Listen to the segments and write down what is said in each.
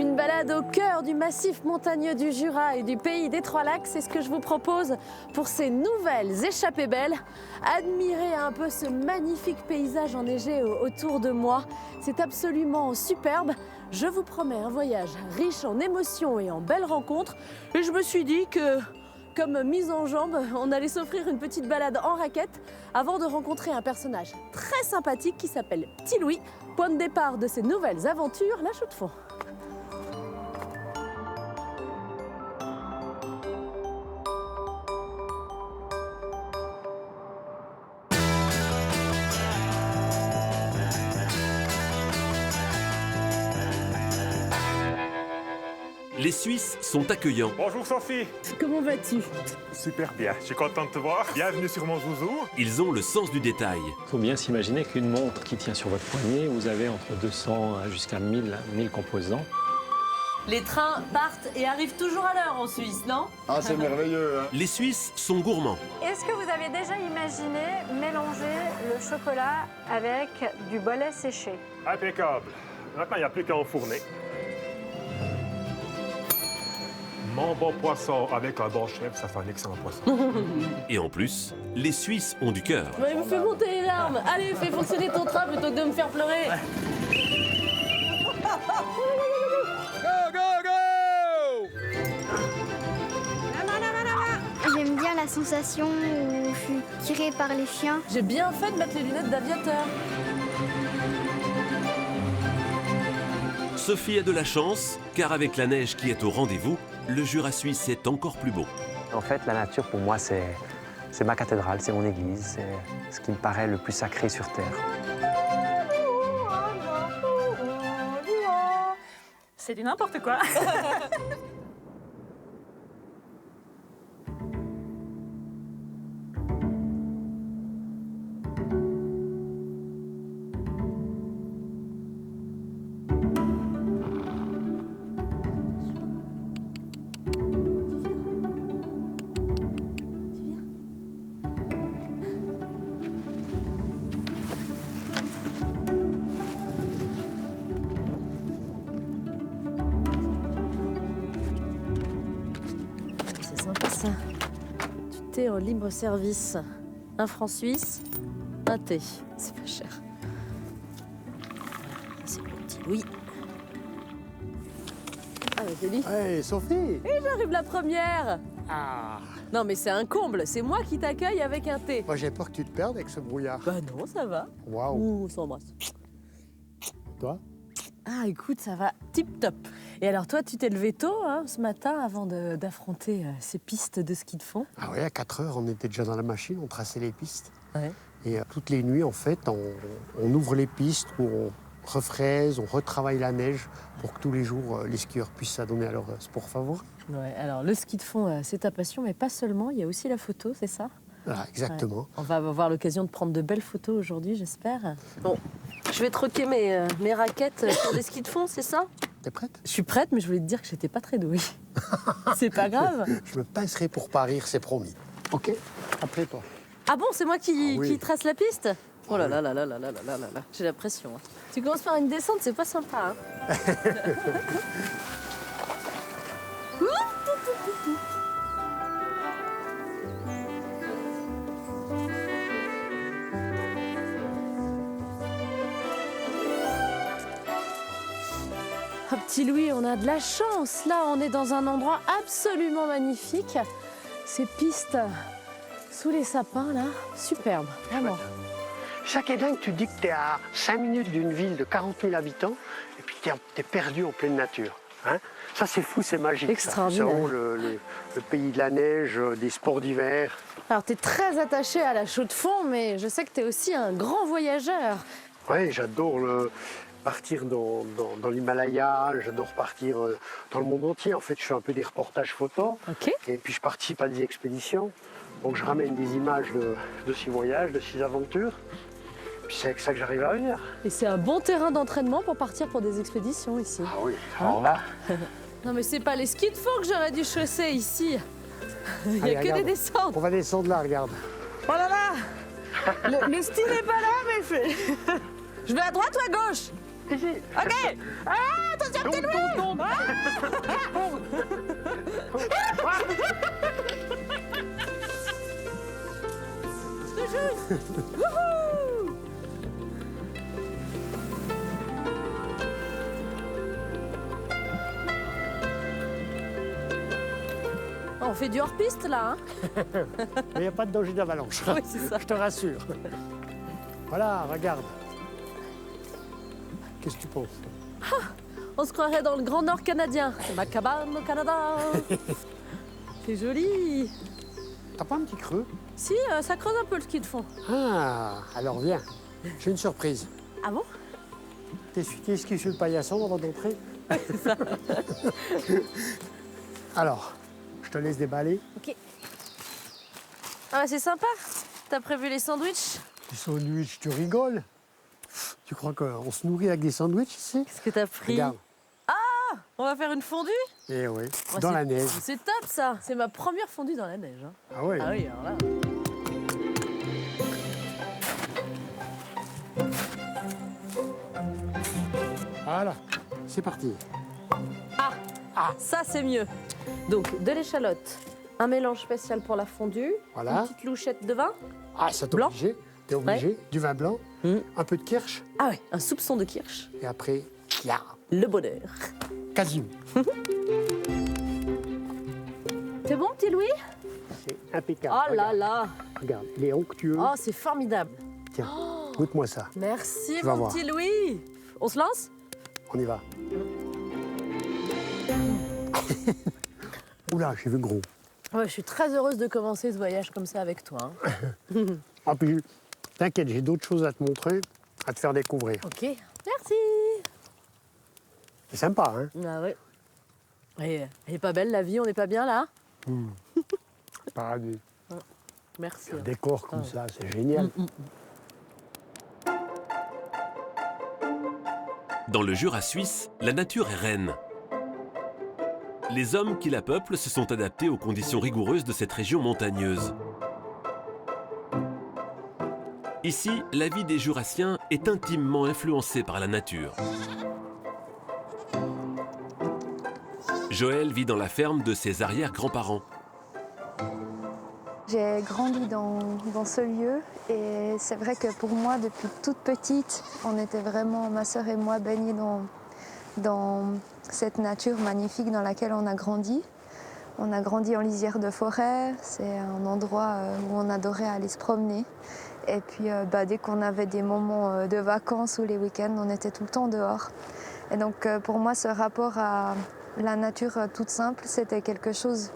Une balade au cœur du massif montagneux du Jura et du pays des Trois Lacs, c'est ce que je vous propose pour ces nouvelles échappées belles. Admirez un peu ce magnifique paysage enneigé autour de moi. C'est absolument superbe. Je vous promets un voyage riche en émotions et en belles rencontres. Et je me suis dit que, comme mise en jambe, on allait s'offrir une petite balade en raquette avant de rencontrer un personnage très sympathique qui s'appelle Petit Louis. Point de départ de ces nouvelles aventures, la Chaux-de-Fonds. Les Suisses sont accueillants. Bonjour Sophie. Comment vas-tu? Super bien, je suis content de te voir. Bienvenue sur mon zouzou. Ils ont le sens du détail. Il faut bien s'imaginer qu'une montre qui tient sur votre poignet, vous avez entre 200 jusqu'à 1000 composants. Les trains partent et arrivent toujours à l'heure en Suisse, non? Ah, c'est merveilleux, hein. Les Suisses sont gourmands. Est-ce que vous avez déjà imaginé mélanger le chocolat avec du bolet séché? Impeccable. Maintenant, il n'y a plus qu'à enfourner. Mon bon poisson avec un bon chef, ça fait un excellent poisson. Et en plus, les Suisses ont du cœur. Il me fait monter les larmes. Allez, fais fonctionner ton train plutôt que de me faire pleurer. J'aime bien la sensation où je suis tirée par les chiens. J'ai bien fait de mettre les lunettes d'aviateur. Sophie a de la chance, car avec la neige qui est au rendez-vous, le Jura suisse est encore plus beau. En fait, la nature, pour moi, c'est ma cathédrale, c'est mon église, c'est ce qui me paraît le plus sacré sur Terre. C'est du n'importe quoi. C'est sympa ça. Du thé en libre service. 1 franc suisse, un thé. C'est pas cher. C'est pour Petit Louis. Ah, bah, joli. Hey, Sophie. J'arrive la première. Ah, Non, mais c'est un comble. C'est moi qui t'accueille avec un thé. moi j'ai peur que tu te perdes avec ce brouillard. Bah non, ça va. Waouh. Ouh, on s'embrasse. Toi? Ah, écoute, ça va tip top. Et alors, toi, tu t'es levé tôt hein, ce matin avant d'affronter ces pistes de ski de fond? Ah ouais, à 4 heures, on était déjà dans la machine, on traçait les pistes. Ouais. Et toutes les nuits, en fait, on ouvre les pistes, où on refraise, on retravaille la neige pour que tous les jours, les skieurs puissent s'adonner à leur sport favori. Ouais, alors le ski de fond, c'est ta passion, mais pas seulement, il y a aussi la photo, c'est ça? Voilà, exactement. Ouais. On va avoir l'occasion de prendre de belles photos aujourd'hui, j'espère. Bon, je vais troquer mes raquettes pour des skis de fond, c'est ça? T'es prête? Je suis prête, mais je voulais te dire que j'étais pas très douée. C'est pas grave. Je me pincerai pour pas rire, c'est promis. Ok? Après toi. Ah bon, c'est moi qui oui. trace la piste? Oh là là là là là là là là là là, j'ai la pression. Hein. Tu commences par une descente, c'est pas sympa. Hein. Ah, Petit Louis, on a de la chance. Là, on est dans un endroit absolument magnifique. Ces pistes sous les sapins, là, superbe, vraiment. Ça qui est dingue, tu dis que t'es à 5 minutes d'une ville de 40 000 habitants et puis t'es perdu en pleine nature. Hein, ça, c'est fou, c'est magique. Extraordinaire. C'est vraiment le pays de la neige, des sports d'hiver. Alors, tu es très attaché à la Chaux-de-Fonds, mais je sais que tu es aussi un grand voyageur. Oui, j'adore partir dans l'Himalaya, j'adore partir dans le monde entier. En fait, je fais un peu des reportages photos. Ok. Et puis, je participe à des expéditions. Donc, je ramène des images de ces voyages, de ces aventures. Puis, c'est avec ça que j'arrive à venir. Et c'est un bon terrain d'entraînement pour partir pour des expéditions ici. Ah oui, alors là... Non, mais c'est pas les skis de fond que j'aurais dû chausser ici. Il n'y a Allez, que regarde. des descentes. On va descendre là, regarde. Oh là là Le style n'est pas là, mais je vais à droite ou à gauche? Ok. Ah, attention, petit Louis. Tout juste. Wouhou. On fait du hors-piste là, hein? Il n'y a pas de danger d'avalanche. Oui, c'est ça. Je te rassure. Voilà, regarde. Qu'est-ce que tu penses? On se croirait dans le Grand Nord canadien. C'est ma cabane au Canada. C'est joli. T'as pas un petit creux? Si, ça creuse un peu le ski de fond. Ah, alors viens. J'ai une surprise. Ah bon? T'es ski sur le paillasson avant d'entrer? Alors, je te laisse déballer. Ok. Ah bah c'est sympa. T'as prévu les sandwichs? Les sandwichs, tu rigoles? Tu crois qu'on se nourrit avec des sandwichs ici? Qu'est-ce que t'as pris? Regarde. On va faire une fondue? Eh oui, Oh, dans c'est- la neige. C'est top ça. C'est ma première fondue dans la neige. Hein. Ah oui. Ah oui, alors là. Voilà, c'est parti. Ça c'est mieux. Donc de l'échalote, un mélange spécial pour la fondue, Voilà. une petite louchette de vin. Ah, ça t'es Blanc. obligé. T'es obligé. Du vin blanc, un peu de kirsch, Ah ouais, un soupçon de kirsch. et après, là, Le bonheur. quasiment. C'est bon, petit Louis? C'est impeccable. Oh là Regarde. là. Regarde, il est onctueux. Oh, c'est formidable. Tiens, goûte-moi ça. Merci, Tu vas mon voir. petit Louis. On se lance? On y va. Oula, j'ai vu gros. Ouais, je suis très heureuse de commencer ce voyage comme ça avec toi. Hein. Ah, puis, t'inquiète, j'ai d'autres choses à te montrer, à te faire découvrir. Ok, merci. C'est sympa, hein? Ah ouais. Et, elle est pas belle la vie, on n'est pas bien là? Paradis. Merci. Un décor comme ça, c'est génial. Dans le Jura suisse, la nature est reine. Les hommes qui la peuplent se sont adaptés aux conditions rigoureuses de cette région montagneuse. Ici, la vie des Jurassiens est intimement influencée par la nature. Joël vit dans la ferme de ses arrière-grands-parents. J'ai grandi dans ce lieu et c'est vrai que pour moi, depuis toute petite, on était vraiment, ma sœur et moi, baignés dans cette nature magnifique dans laquelle on a grandi. On a grandi en lisière de forêt, c'est un endroit où on adorait aller se promener. Et puis dès qu'on avait des moments de vacances ou les week-ends, on était tout le temps dehors. Et donc pour moi, ce rapport à la nature toute simple, c'était quelque chose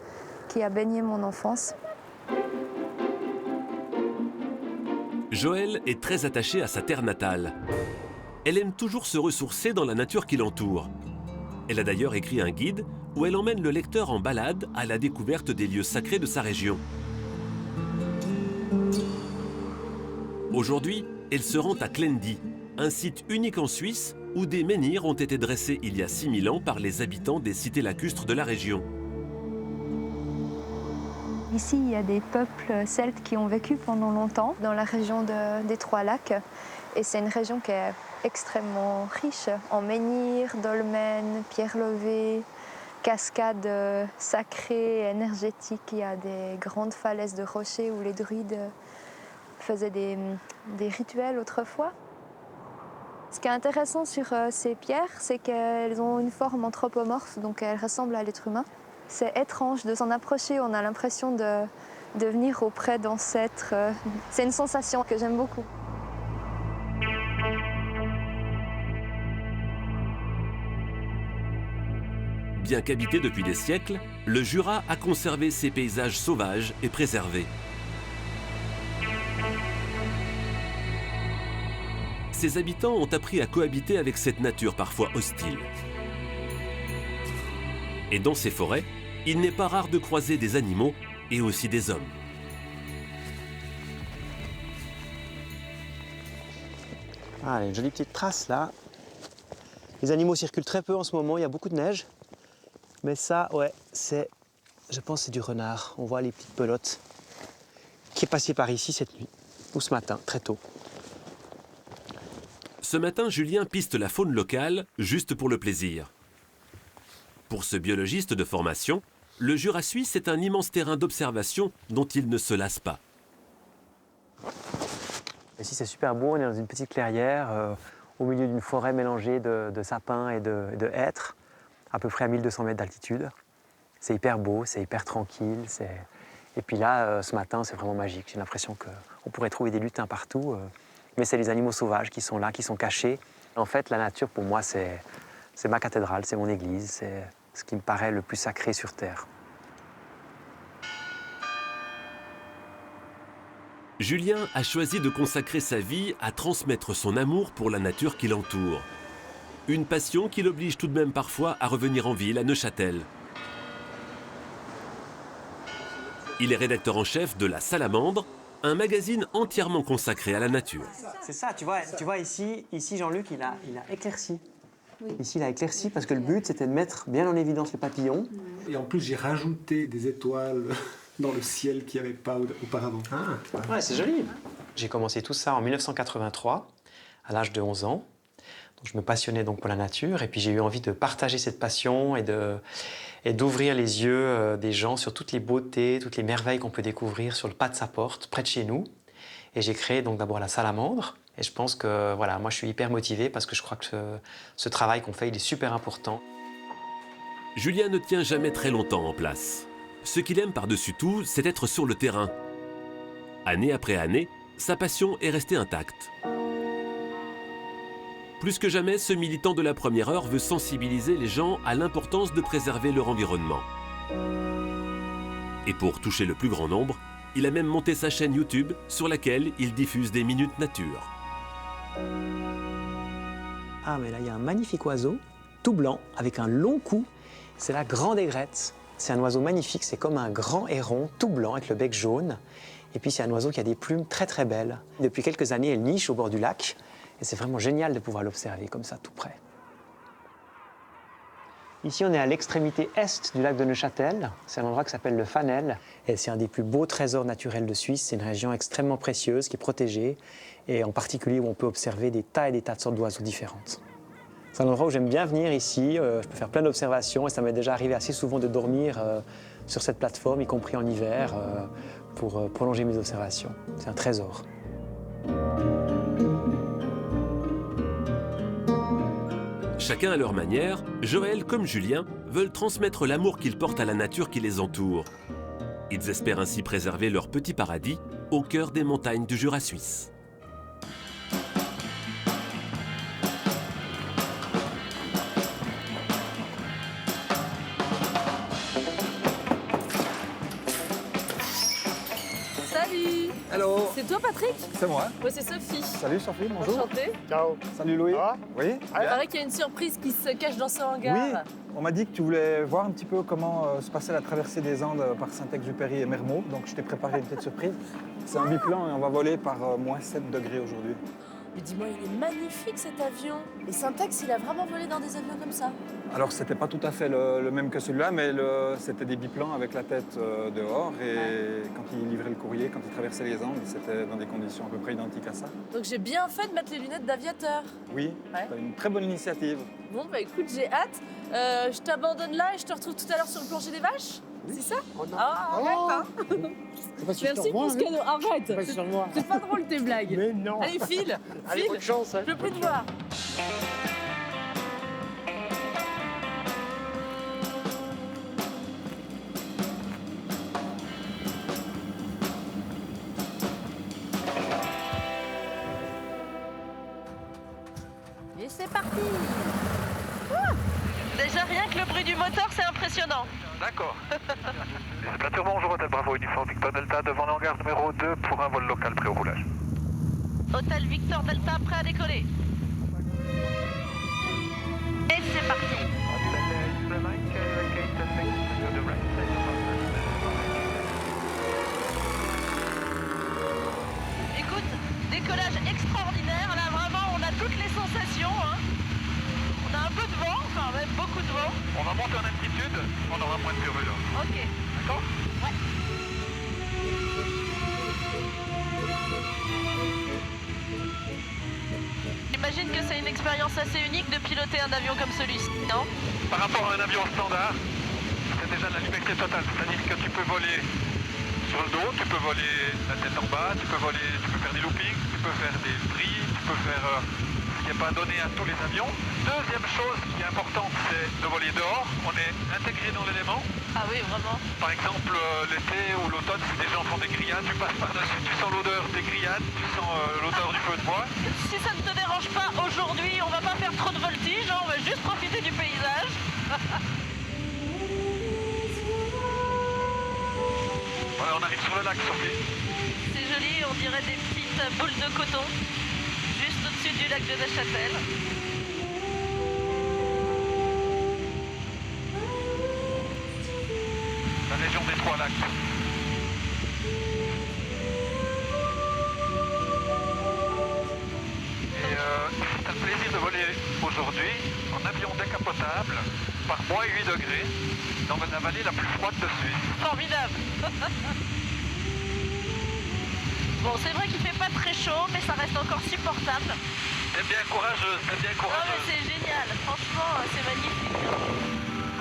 qui a baigné mon enfance. Joël est très attachée à sa terre natale. Elle aime toujours se ressourcer dans la nature qui l'entoure. Elle a d'ailleurs écrit un guide où elle emmène le lecteur en balade à la découverte des lieux sacrés de sa région. Aujourd'hui, elle se rend à Klendi, un site unique en Suisse où des menhirs ont été dressés il y a 6000 ans par les habitants des cités lacustres de la région. Ici, il y a des peuples celtes qui ont vécu pendant longtemps dans la région des Trois-Lacs. Et c'est une région qui est extrêmement riche en menhirs, dolmens, pierres levées, cascades sacrées, énergétiques. Il y a des grandes falaises de rochers où les druides faisaient des rituels autrefois. Ce qui est intéressant sur ces pierres, c'est qu'elles ont une forme anthropomorphe, donc elles ressemblent à l'être humain. C'est étrange de s'en approcher, on a l'impression de venir auprès d'ancêtres. C'est une sensation que j'aime beaucoup. Bien qu'habité depuis des siècles, le Jura a conservé ses paysages sauvages et préservés. Ses habitants ont appris à cohabiter avec cette nature parfois hostile. Et dans ces forêts, il n'est pas rare de croiser des animaux et aussi des hommes. Ah, une jolie petite trace là. Les animaux circulent très peu en ce moment, il y a beaucoup de neige. Mais ça, ouais, je pense que c'est du renard. On voit les petites pelotes qui est passé par ici cette nuit, ou ce matin, très tôt. Ce matin, Julien piste la faune locale, juste pour le plaisir. Pour ce biologiste de formation, le Jura suisse est un immense terrain d'observation dont il ne se lasse pas. Ici, c'est super beau, on est dans une petite clairière, au milieu d'une forêt mélangée de sapins et de hêtres, à peu près à 1200 mètres d'altitude. C'est hyper beau, c'est hyper tranquille. Et puis là, ce matin, c'est vraiment magique. J'ai l'impression qu'on pourrait trouver des lutins partout, mais c'est les animaux sauvages qui sont là, qui sont cachés. En fait, la nature, pour moi, c'est ma cathédrale, c'est mon église, c'est ce qui me paraît le plus sacré sur Terre. Julien a choisi de consacrer sa vie à transmettre son amour pour la nature qui l'entoure. Une passion qui l'oblige tout de même parfois à revenir en ville, à Neuchâtel. Il est rédacteur en chef de La Salamandre, un magazine entièrement consacré à la nature. C'est ça, tu vois ici Jean-Luc, il a éclairci. Oui. Ici, il a éclairci parce que le but, c'était de mettre bien en évidence les papillons. Et en plus, j'ai rajouté des étoiles dans le ciel qu'il n'y avait pas auparavant. Ah, ouais, c'est joli. J'ai commencé tout ça en 1983, à l'âge de 11 ans. Donc, je me passionnais donc pour la nature et puis j'ai eu envie de partager cette passion et d'ouvrir les yeux des gens sur toutes les beautés, toutes les merveilles qu'on peut découvrir sur le pas de sa porte, près de chez nous. Et j'ai créé donc d'abord La Salamandre. Et je pense que, voilà, moi je suis hyper motivé parce que je crois que ce travail qu'on fait, il est super important. Julien ne tient jamais très longtemps en place. Ce qu'il aime par-dessus tout, c'est être sur le terrain. Année après année, sa passion est restée intacte. Plus que jamais, ce militant de la première heure veut sensibiliser les gens à l'importance de préserver leur environnement. Et pour toucher le plus grand nombre, il a même monté sa chaîne YouTube sur laquelle il diffuse des minutes nature. Ah, mais là, il y a un magnifique oiseau, tout blanc, avec un long cou. C'est la grande aigrette. C'est un oiseau magnifique, c'est comme un grand héron, tout blanc, avec le bec jaune. Et puis, c'est un oiseau qui a des plumes très, très belles. Depuis quelques années, elle niche au bord du lac. Et c'est vraiment génial de pouvoir l'observer comme ça, tout près. Ici, on est à l'extrémité est du lac de Neuchâtel. C'est un endroit qui s'appelle le Fanel. Et c'est un des plus beaux trésors naturels de Suisse. C'est une région extrêmement précieuse, qui est protégée. Et en particulier, où on peut observer des tas et des tas de sortes d'oiseaux différentes. C'est un endroit où j'aime bien venir ici. Je peux faire plein d'observations. Et ça m'est déjà arrivé assez souvent de dormir sur cette plateforme, y compris en hiver, pour prolonger mes observations. C'est un trésor. Chacun à leur manière, Joël comme Julien veulent transmettre l'amour qu'ils portent à la nature qui les entoure. Ils espèrent ainsi préserver leur petit paradis au cœur des montagnes du Jura suisse. Salut! Hello! C'est toi Patrick? C'est moi. Moi c'est Sophie. Salut Sophie, bonjour. Enchantée. Ciao. Salut Louis. Ça va? Oui. Il paraît qu'il y a une surprise qui se cache dans ce hangar. Oui, on m'a dit que tu voulais voir un petit peu comment se passait la traversée des Andes par Saint-Exupéry et Mermoz, donc je t'ai préparé une petite surprise. C'est un biplan et on va voler par moins 7 degrés aujourd'hui. Mais dis-moi, il est magnifique cet avion. Et Syntex, il a vraiment volé dans des avions comme ça? Alors c'était pas tout à fait le même que celui-là, mais c'était des biplans avec la tête dehors et quand il livrait le courrier, quand il traversait les Andes, c'était dans des conditions à peu près identiques à ça. Donc j'ai bien fait de mettre les lunettes d'aviateur. Oui, c'est une très bonne initiative. Bon bah écoute, j'ai hâte. Je t'abandonne là et je te retrouve tout à l'heure sur le plancher des vaches? Oui. C'est ça? Oh non. Ah, arrête, hein. Merci pour ce cadeau, arrête. C'est pas sur moi. C'est pas drôle tes blagues. Mais non. Allez, file. Allez, file. bonne chance. Hein. Je veux plus te voir. Et c'est parti. Déjà rien que le bruit du moteur, c'est impressionnant. D'accord. Nature, bonjour, Hôtel Bravo Uniforme Victor Delta devant l'hangar numéro 2 pour un vol local prêt au roulage. Hôtel Victor Delta prêt à décoller. Et c'est parti. Écoute, décollage extraordinaire, là vraiment on a toutes les sensations. Hein. On a un peu de vent, enfin même beaucoup de vent. On va monter en altitude, on aura moins de purée. Ok. D'accord? Ouais. j'imagine que c'est une expérience assez unique de piloter un avion comme celui-ci, non? Par rapport à un avion standard, c'est déjà la liberté totale. C'est-à-dire que tu peux voler sur le dos, tu peux voler la tête en bas, tu peux faire des loopings, tu peux faire des brilles, tu peux faire ce qui n'est pas donné à tous les avions. Deuxième chose qui est importante, c'est de voler dehors. On est intégré dans l'élément. Ah oui, vraiment. Par exemple, l'été ou l'automne, si des gens font des grillades, tu passes par-dessus, tu sens l'odeur des grillades, tu sens l'odeur du feu de bois. Si ça ne te dérange pas, aujourd'hui, on va pas faire trop de voltige, hein, on va juste profiter du paysage. Voilà, on arrive sur le lac, Sophie. C'est joli, on dirait des petites boules de coton, juste au-dessus du lac de Neuchâtel. La région des Trois Lacs. Et c'est un plaisir de voler aujourd'hui en avion décapotable par moins 8 degrés dans la vallée la plus froide de Suisse. Formidable. Bon, c'est vrai qu'il fait pas très chaud, mais ça reste encore supportable. T'es bien courageuse, t'es bien Ah mais courageuse. c'est génial, franchement, c'est magnifique.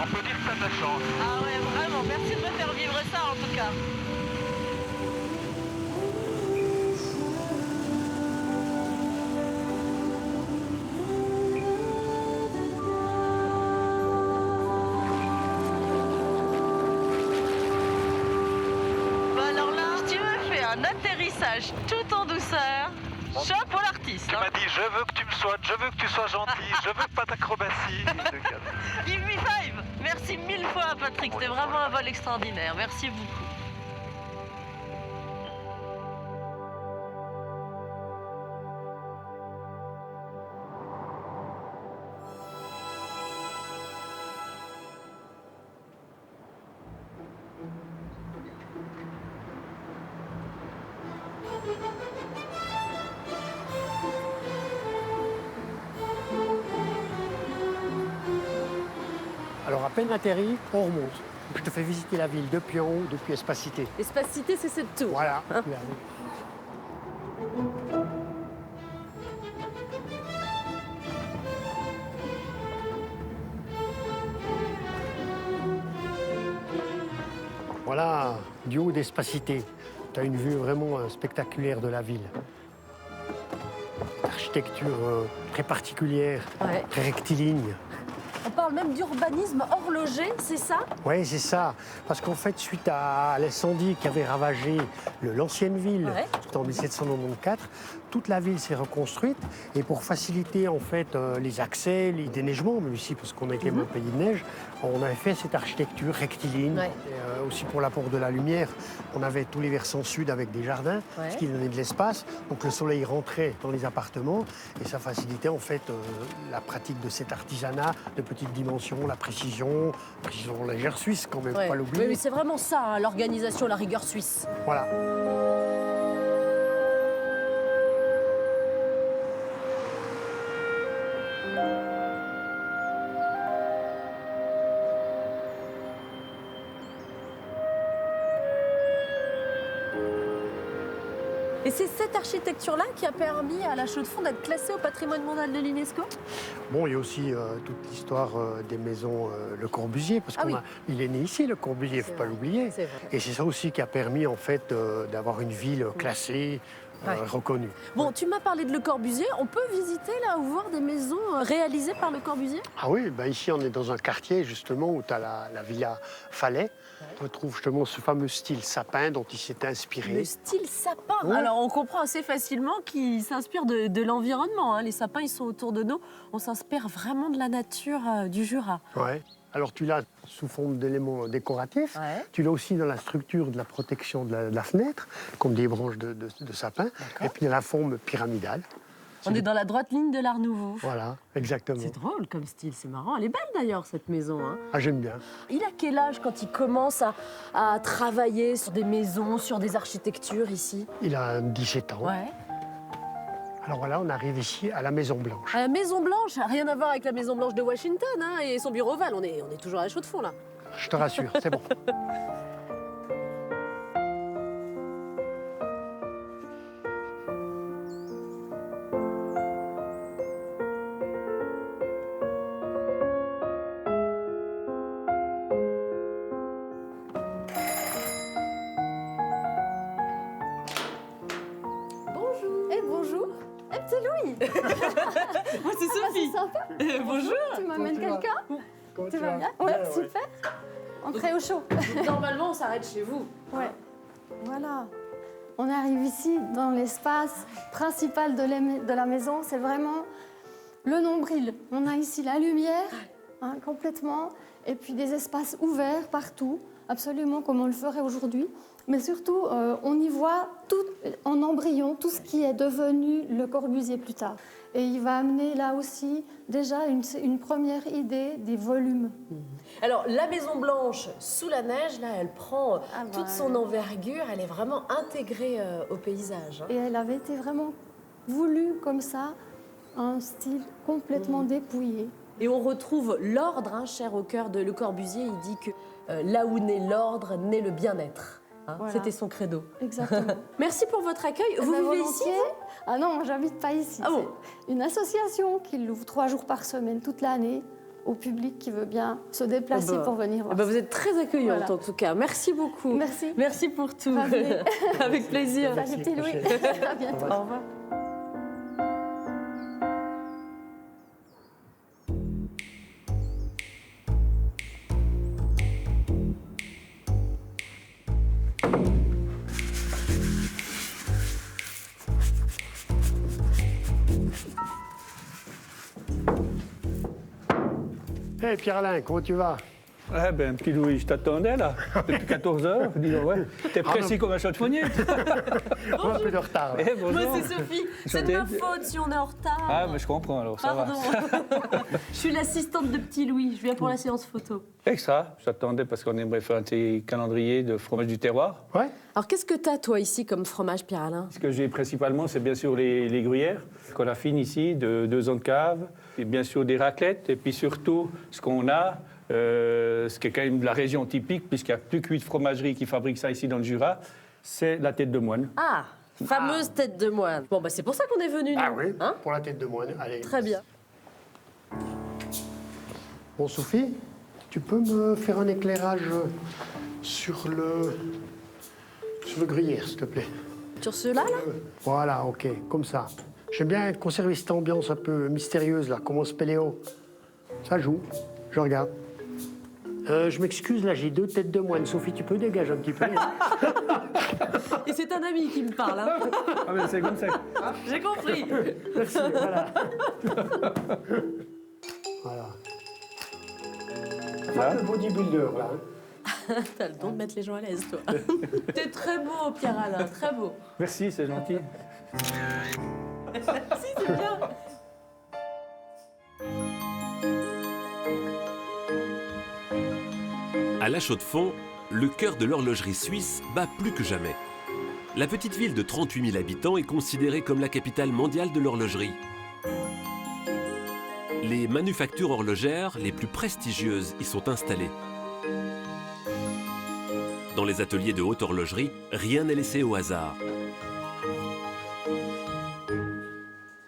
On peut dire que t'as de la chance. Ah ouais, vraiment, merci de me faire vivre ça en tout cas. Bah alors là, tu me fais un atterrissage tout en douceur. Chapeau l'artiste. Tu m'as dit, je veux que tu me soignes, je veux que tu sois gentil, je veux pas d'acrobatie. Give me five. Merci mille fois Patrick, c'était vraiment un vol extraordinaire. Merci beaucoup. Alors à peine atterri, on remonte. Je te fais visiter la ville depuis en haut, depuis Espacité. Espacité, c'est cette tour. Voilà. Voilà, du haut d'Espacité, tu as une vue vraiment spectaculaire de la ville. Architecture très particulière, Ouais. très rectiligne. On parle même d'urbanisme horloger, c'est ça? Oui, c'est ça. Parce qu'en fait, suite à l'incendie qui avait ravagé l'ancienne ville en 1794, toute la ville s'est reconstruite. Et pour faciliter en fait les accès, les déneigements, mais aussi parce qu'on était un pays de neige, on avait fait cette architecture rectiligne. Ouais. Et, aussi pour l'apport de la lumière, on avait tous les versants sud avec des jardins, ce qui donnait de l'espace. Donc le soleil rentrait dans les appartements et ça facilitait en fait la pratique de cet artisanat de petite dimension, la précision légère suisse quand même, pas l'oublier. Oui, c'est vraiment ça, hein, l'organisation, la rigueur suisse. Voilà. Et c'est cette architecture-là qui a permis à la Chaux-de-Fonds d'être classée au patrimoine mondial de l'UNESCO? Bon, il y a aussi toute l'histoire des maisons Le Corbusier, parce qu'il est né ici, Le Corbusier, il ne faut pas l'oublier. Et c'est ça aussi qui a permis en fait d'avoir une ville classée, reconnue. Bon, tu m'as parlé de Le Corbusier, on peut visiter là ou voir des maisons réalisées par Le Corbusier? Ah oui, ben ici on est dans un quartier justement où tu as la villa Falais. On retrouve justement ce fameux style sapin dont il s'est inspiré. Le style sapin. Ouais. Alors on comprend assez facilement qu'il s'inspire de l'environnement, hein. Les sapins, ils sont autour de nous. On s'inspire vraiment de la nature du Jura. Ouais. Alors tu l'as sous forme d'éléments décoratifs. Tu l'as aussi dans la structure de la protection de la fenêtre, comme des branches de sapin. Et puis dans la forme pyramidale. On est dans la droite ligne de l'Art Nouveau. Voilà, exactement. C'est drôle comme style, c'est marrant. Elle est belle d'ailleurs, cette maison, hein. Ah, j'aime bien. Il a quel âge quand il commence à travailler sur des maisons, sur des architectures ici? Il a 17 ans. Ouais. Alors voilà, on arrive ici à la Maison Blanche. À la Maison Blanche, rien à voir avec la Maison Blanche de Washington, hein, et son bureau ovale. On est toujours à la Chaux-de-Fonds là. Je te rassure, c'est bon. petit Louis. Moi, c'est Sophie. C'est sympa. Bonjour. Tu m'amènes Comment tu quelqu'un? Tu vas bien? Ouais, super. Entrez au chaud. Normalement, on s'arrête chez vous. Ouais. Voilà. On arrive ici dans l'espace principal de la maison. C'est vraiment le nombril. On a ici la lumière, complètement, et puis des espaces ouverts partout, absolument comme on le ferait aujourd'hui. Mais surtout, on y voit tout en embryon tout ce qui est devenu Le Corbusier plus tard. Et il va amener là aussi déjà une première idée des volumes. Alors, la Maison Blanche sous la neige, là, elle prend toute son envergure. Elle est vraiment intégrée au paysage. Et elle avait été vraiment voulue comme ça, un style complètement dépouillé. Et on retrouve l'ordre, cher au cœur de Le Corbusier. Il dit que là où naît l'ordre, naît le bien-être. Voilà. C'était son credo. Exactement. Merci pour votre accueil. Vous vivez ici, vous? Ah non, moi j'habite pas ici. Ah bon? C'est une association qui l'ouvre 3 jours par semaine, toute l'année, au public qui veut bien se déplacer pour venir voir. Vous êtes très accueillante Voilà. en tout cas. Merci beaucoup. Merci. Merci pour tout. Ravi. Avec plaisir. Salut petit Louis. À bientôt. Au revoir. Hey Pierre-Alain, comment tu vas? Eh ben, petit Louis, je t'attendais là, depuis 14 heures. Dis donc, ouais. T'es précis comme un chaudronnier. On a un peu de retard. Eh, bonjour. Moi, c'est Sophie. C'est de ma faute si on est en retard. Ah, mais je comprends alors, ça Pardon. va. Je suis l'assistante de petit Louis. Je viens pour la séance photo. Extra, je t'attendais parce qu'on aimerait faire un petit calendrier de fromage du terroir. Ouais. Alors, qu'est-ce que t'as, toi, ici, comme fromage, Pierre-Alain? Ce que j'ai principalement, c'est bien sûr les gruyères qu'on affine ici, de 2 ans de cave, et bien sûr des raclettes, et puis surtout, ce qu'on a, ce qui est quand même de la région typique, puisqu'il n'y a plus que 8 fromageries qui fabriquent ça ici dans le Jura, c'est la tête de moine. Ah, fameuse tête de moine. Bon, c'est pour ça qu'on est venu, nous. Ah oui, Hein? pour la tête de moine. Allez. Très bien. Bon, Sophie, tu peux me faire un éclairage sur le gruyère, s'il te plaît? Sur ceux-là, là? Voilà, ok, comme ça. J'aime bien conserver cette ambiance un peu mystérieuse, là, comme au spéléo. Ça joue, je regarde. Je m'excuse, là, j'ai 2 têtes de moine. Sophie, tu peux dégager un petit peu? Et c'est un ami qui me parle, hein? Ah, mais c'est comme ça. J'ai compris. Merci, voilà. Voilà. Enfin, le bodybuilder, là. T'as le don de mettre les gens à l'aise, toi. T'es très beau, Pierre-Alain, très beau. Merci, c'est gentil. Si, c'est bien. À La Chaux-de-Fonds, le cœur de l'horlogerie suisse bat plus que jamais. La petite ville de 38 000 habitants est considérée comme la capitale mondiale de l'horlogerie. Les manufactures horlogères les plus prestigieuses y sont installées. Dans les ateliers de haute horlogerie, rien n'est laissé au hasard.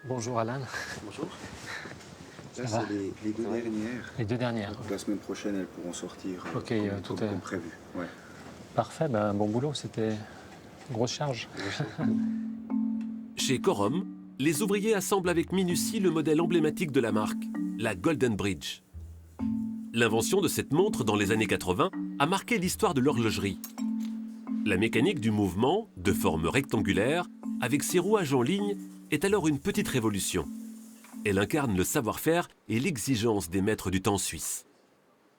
Bonjour Alan. Bonjour. Là, Ça va? c'est les 2 dernières. Les 2 dernières. Donc, la semaine prochaine, elles pourront sortir Ok, tout comme est prévu. Ouais. parfait. Bon boulot, c'était une grosse charge. Chez Corum, les ouvriers assemblent avec minutie le modèle emblématique de la marque, la Golden Bridge. L'invention de cette montre dans les années 80 a marqué l'histoire de l'horlogerie. La mécanique du mouvement, de forme rectangulaire, avec ses rouages en ligne, est alors une petite révolution. Elle incarne le savoir-faire et l'exigence des maîtres du temps suisses.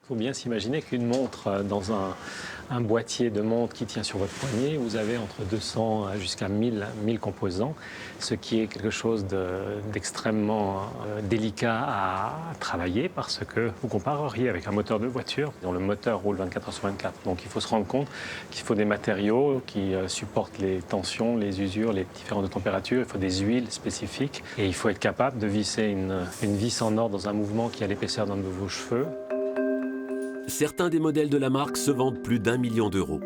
Il faut bien s'imaginer qu'une montre dans un boîtier de montre qui tient sur votre poignet, vous avez entre 200 jusqu'à 1000 composants, ce qui est quelque chose d'extrêmement délicat à travailler parce que vous compareriez avec un moteur de voiture dont le moteur roule 24 heures sur 24. Donc il faut se rendre compte qu'il faut des matériaux qui supportent les tensions, les usures, les différentes températures, il faut des huiles spécifiques et il faut être capable de visser une vis en or dans un mouvement qui a l'épaisseur d'un de vos cheveux. Certains des modèles de la marque se vendent plus d'1 million d'euros.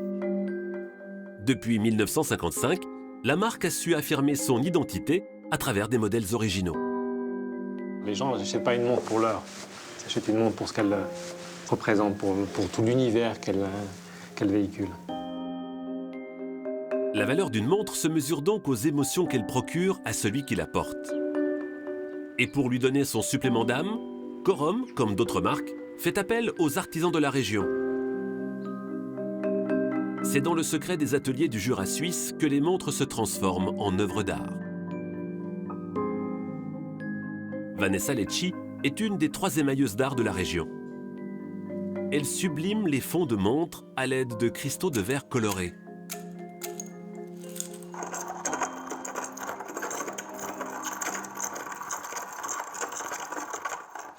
Depuis 1955, la marque a su affirmer son identité à travers des modèles originaux. Les gens n'achètent pas une montre pour l'heure, ils achètent une montre pour ce qu'elle représente, pour tout l'univers qu'elle véhicule. La valeur d'une montre se mesure donc aux émotions qu'elle procure à celui qui la porte. Et pour lui donner son supplément d'âme, Corum, comme d'autres marques, fait appel aux artisans de la région. C'est dans le secret des ateliers du Jura suisse que les montres se transforment en œuvres d'art. Vanessa Lecci est une des 3 émailleuses d'art de la région. Elle sublime les fonds de montres à l'aide de cristaux de verre colorés.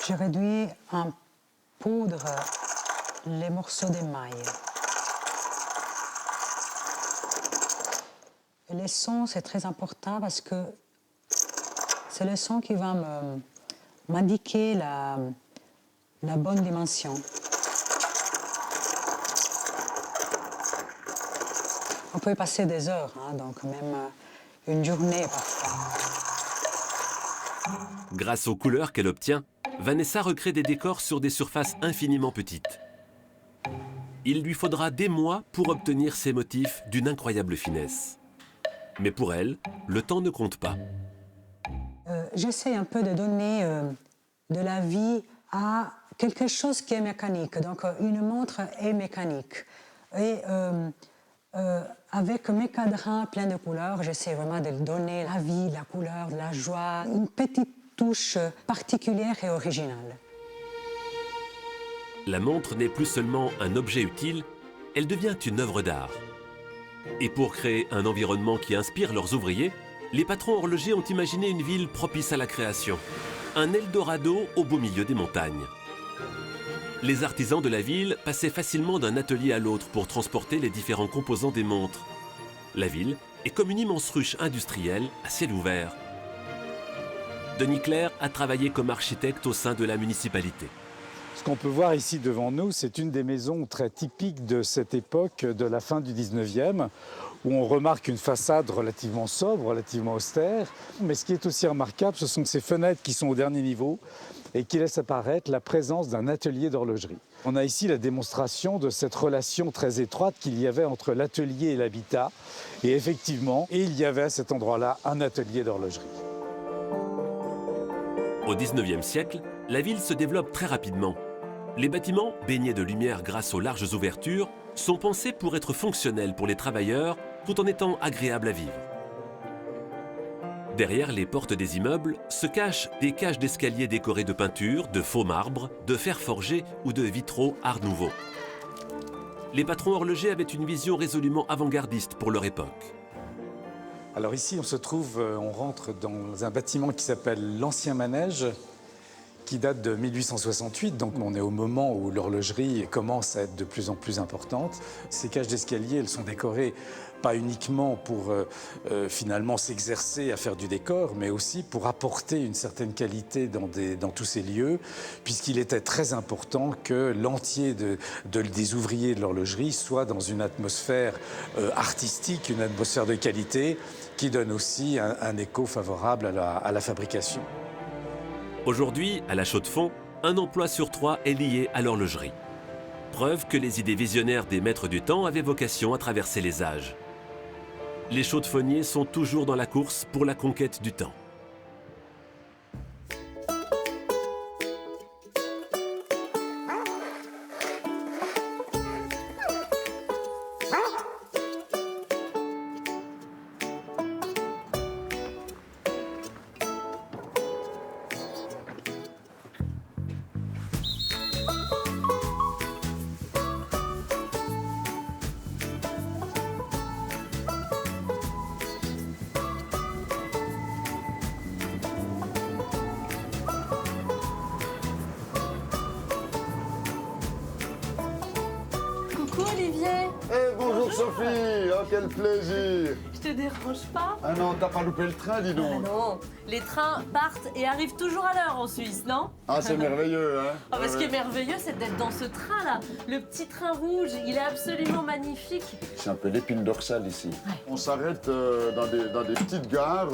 Je réduis en poudre les morceaux d'émail. Les sons, c'est très important parce que c'est le son qui va m'indiquer la bonne dimension. On peut y passer des heures, hein, donc même une journée parfois. Grâce aux couleurs qu'elle obtient, Vanessa recrée des décors sur des surfaces infiniment petites. Il lui faudra des mois pour obtenir ces motifs d'une incroyable finesse. Mais pour elle, le temps ne compte pas. J'essaie un peu de donner de la vie à quelque chose qui est mécanique. Donc une montre est mécanique. Et avec mes cadrans pleins de couleurs, j'essaie vraiment de donner la vie, la couleur, la joie, une petite touche particulière et originale. La montre n'est plus seulement un objet utile, elle devient une œuvre d'art. Et pour créer un environnement qui inspire leurs ouvriers, les patrons horlogers ont imaginé une ville propice à la création. Un Eldorado au beau milieu des montagnes. Les artisans de la ville passaient facilement d'un atelier à l'autre pour transporter les différents composants des montres. La ville est comme une immense ruche industrielle à ciel ouvert. Denis Clair a travaillé comme architecte au sein de la municipalité. Ce qu'on peut voir ici devant nous, c'est une des maisons très typiques de cette époque, de la fin du 19e, où on remarque une façade relativement sobre, relativement austère. Mais ce qui est aussi remarquable, ce sont ces fenêtres qui sont au dernier niveau et qui laissent apparaître la présence d'un atelier d'horlogerie. On a ici la démonstration de cette relation très étroite qu'il y avait entre l'atelier et l'habitat. Et effectivement, il y avait à cet endroit-là un atelier d'horlogerie. Au 19e siècle, la ville se développe très rapidement. Les bâtiments, baignés de lumière grâce aux larges ouvertures, sont pensés pour être fonctionnels pour les travailleurs, tout en étant agréables à vivre. Derrière les portes des immeubles se cachent des cages d'escalier décorées de peintures, de faux marbres, de fer forgé ou de vitraux Art Nouveau. Les patrons horlogers avaient une vision résolument avant-gardiste pour leur époque. Alors ici, on rentre dans un bâtiment qui s'appelle l'Ancien Manège, qui date de 1868, donc on est au moment où l'horlogerie commence à être de plus en plus importante. Ces cages d'escalier, elles sont décorées pas uniquement pour finalement s'exercer à faire du décor, mais aussi pour apporter une certaine qualité dans tous ces lieux, puisqu'il était très important que l'entier des ouvriers de l'horlogerie soit dans une atmosphère artistique, une atmosphère de qualité, qui donne aussi un écho favorable à la fabrication. Aujourd'hui, à la Chaux-de-Fonds, un emploi sur 3 est lié à l'horlogerie. Preuve que les idées visionnaires des maîtres du temps avaient vocation à traverser les âges. Les chaux-de-fonniers sont toujours dans la course pour la conquête du temps. Coucou Olivier. Bonjour Sophie, oh, quel plaisir. Je te dérange pas? Ah non, t'as pas loupé le train, dis donc. Ah non, les trains partent et arrivent toujours à l'heure en Suisse, non? Ah, c'est merveilleux, hein. Ah, bah, ce qui est merveilleux, c'est d'être dans ce train-là. Le petit train rouge, il est absolument magnifique. C'est un peu l'épine dorsale ici. Ouais. On s'arrête dans des petites gares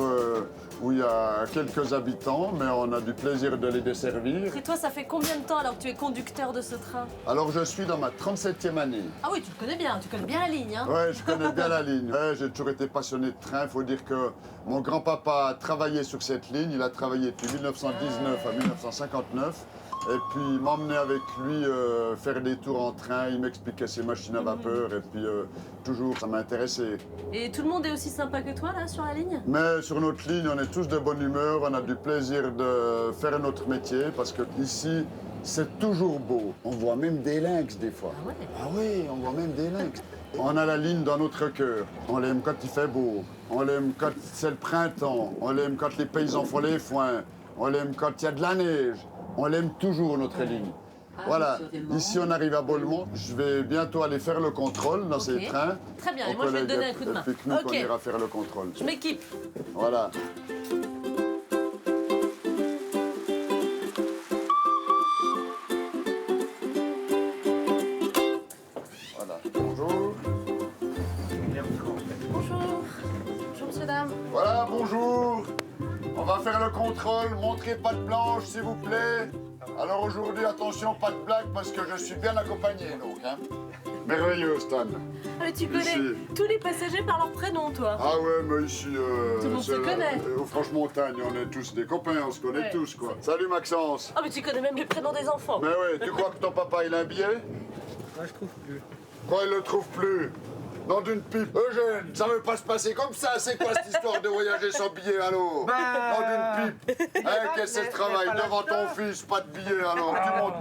où il y a quelques habitants, mais on a du plaisir de les desservir. Et toi, ça fait combien de temps alors que tu es conducteur de ce train? Alors je suis dans ma 37e année. Ah oui, tu connais bien la ligne, hein? Ouais, je connais bien la ligne. Ouais, j'ai toujours été passionné de train. Il faut dire que mon grand-papa a travaillé sur cette ligne. Il a travaillé depuis 1919 à 1959. Et puis il m'emmenait avec lui faire des tours en train. Il m'expliquait ses machines à vapeur. Et puis toujours, ça m'a intéressé. Et tout le monde est aussi sympa que toi, là, sur la ligne? Mais sur notre ligne, on est tous de bonne humeur. On a du plaisir de faire notre métier. Parce que ici, c'est toujours beau. On voit même des lynx des fois. Ah ouais? Ah oui, on voit même des lynx. On a la ligne dans notre cœur. On l'aime quand il fait beau. On l'aime quand c'est le printemps. On l'aime quand les paysans font les foins. On l'aime quand il y a de la neige. On l'aime toujours, notre ligne. Voilà, ici on arrive à Beaulemont. Je vais bientôt aller faire le contrôle dans ces trains. Très bien, et moi je vais te donner un coup de main. Et puis nous, on ira faire le contrôle. Je m'équipe. Voilà. Voilà, bonjour. Bonjour. Bonjour, monsieur, dame. Voilà, bonjour. On va faire le contrôle. Montrez patte blanche, s'il vous plaît. Alors aujourd'hui, attention, pas de blague, parce que je suis bien accompagné, donc. Hein. Merveilleux, Stan. Ah, mais tu connais tous les passagers par leur prénom, toi. Ah ouais, mais ici... tout le monde se connaît. Au Franche-Montagne, on est tous des copains, on se connaît tous, quoi. Salut, Maxence. Ah, mais tu connais même les prénoms des enfants. Mais ouais, tu crois que ton papa, il a un billet? Moi, je trouve plus. Quoi, il le trouve plus? Nom d'une pipe. Eugène, ça ne veut pas se passer comme ça. C'est quoi cette histoire de voyager sans billet, allô? Nom d'une pipe. Hein, qu'est-ce que c'est ce travail? Devant ton fils, pas de billet, alors.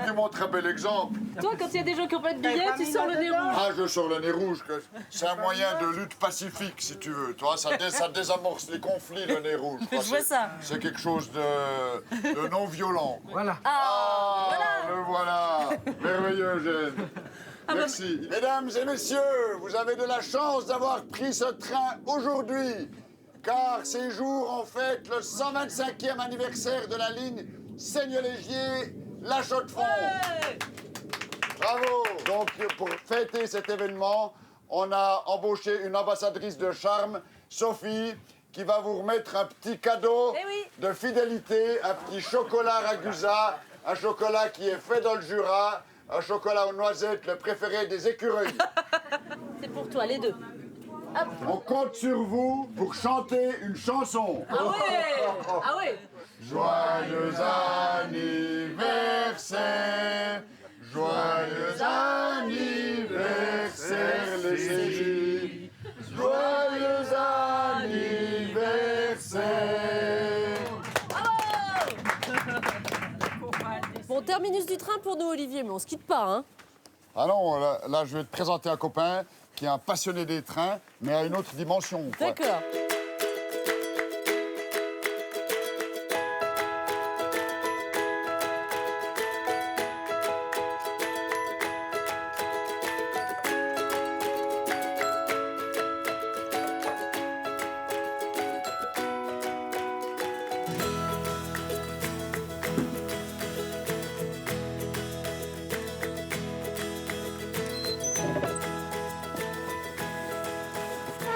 Tu montres un bel exemple. Toi, quand il y a des gens qui n'ont pas de billets, tu sors le nez rouge. Ah, je sors le nez rouge. C'est un moyen de lutte pacifique, si tu veux. Toi, ça désamorce les conflits, le nez rouge. Je vois ça. C'est quelque chose de non violent. Voilà. Ah, Le voilà. Merveilleux, Eugène. Merci. Mesdames et messieurs, vous avez de la chance d'avoir pris ce train aujourd'hui, car ces jours en fête le 125e anniversaire de la ligne Seigne-Légier-La Chaux-de-Fonds. Ouais. Bravo. Donc, pour fêter cet événement, on a embauché une ambassadrice de charme, Sophie, qui va vous remettre un petit cadeau de fidélité, un petit chocolat Ragusa, un chocolat qui est fait dans le Jura, un chocolat aux noisettes, le préféré des écureuils. C'est pour toi, les deux. Hop. On compte sur vous pour chanter une chanson. Ah ouais. Ah ouais. Joyeux anniversaire, joyeux anniversaire, les Cégies. Joyeux anniversaire. Bon, terminus du train pour nous, Olivier, mais on se quitte pas, hein. Ah non, là, je vais te présenter un copain qui est un passionné des trains, mais à une autre dimension. D'accord.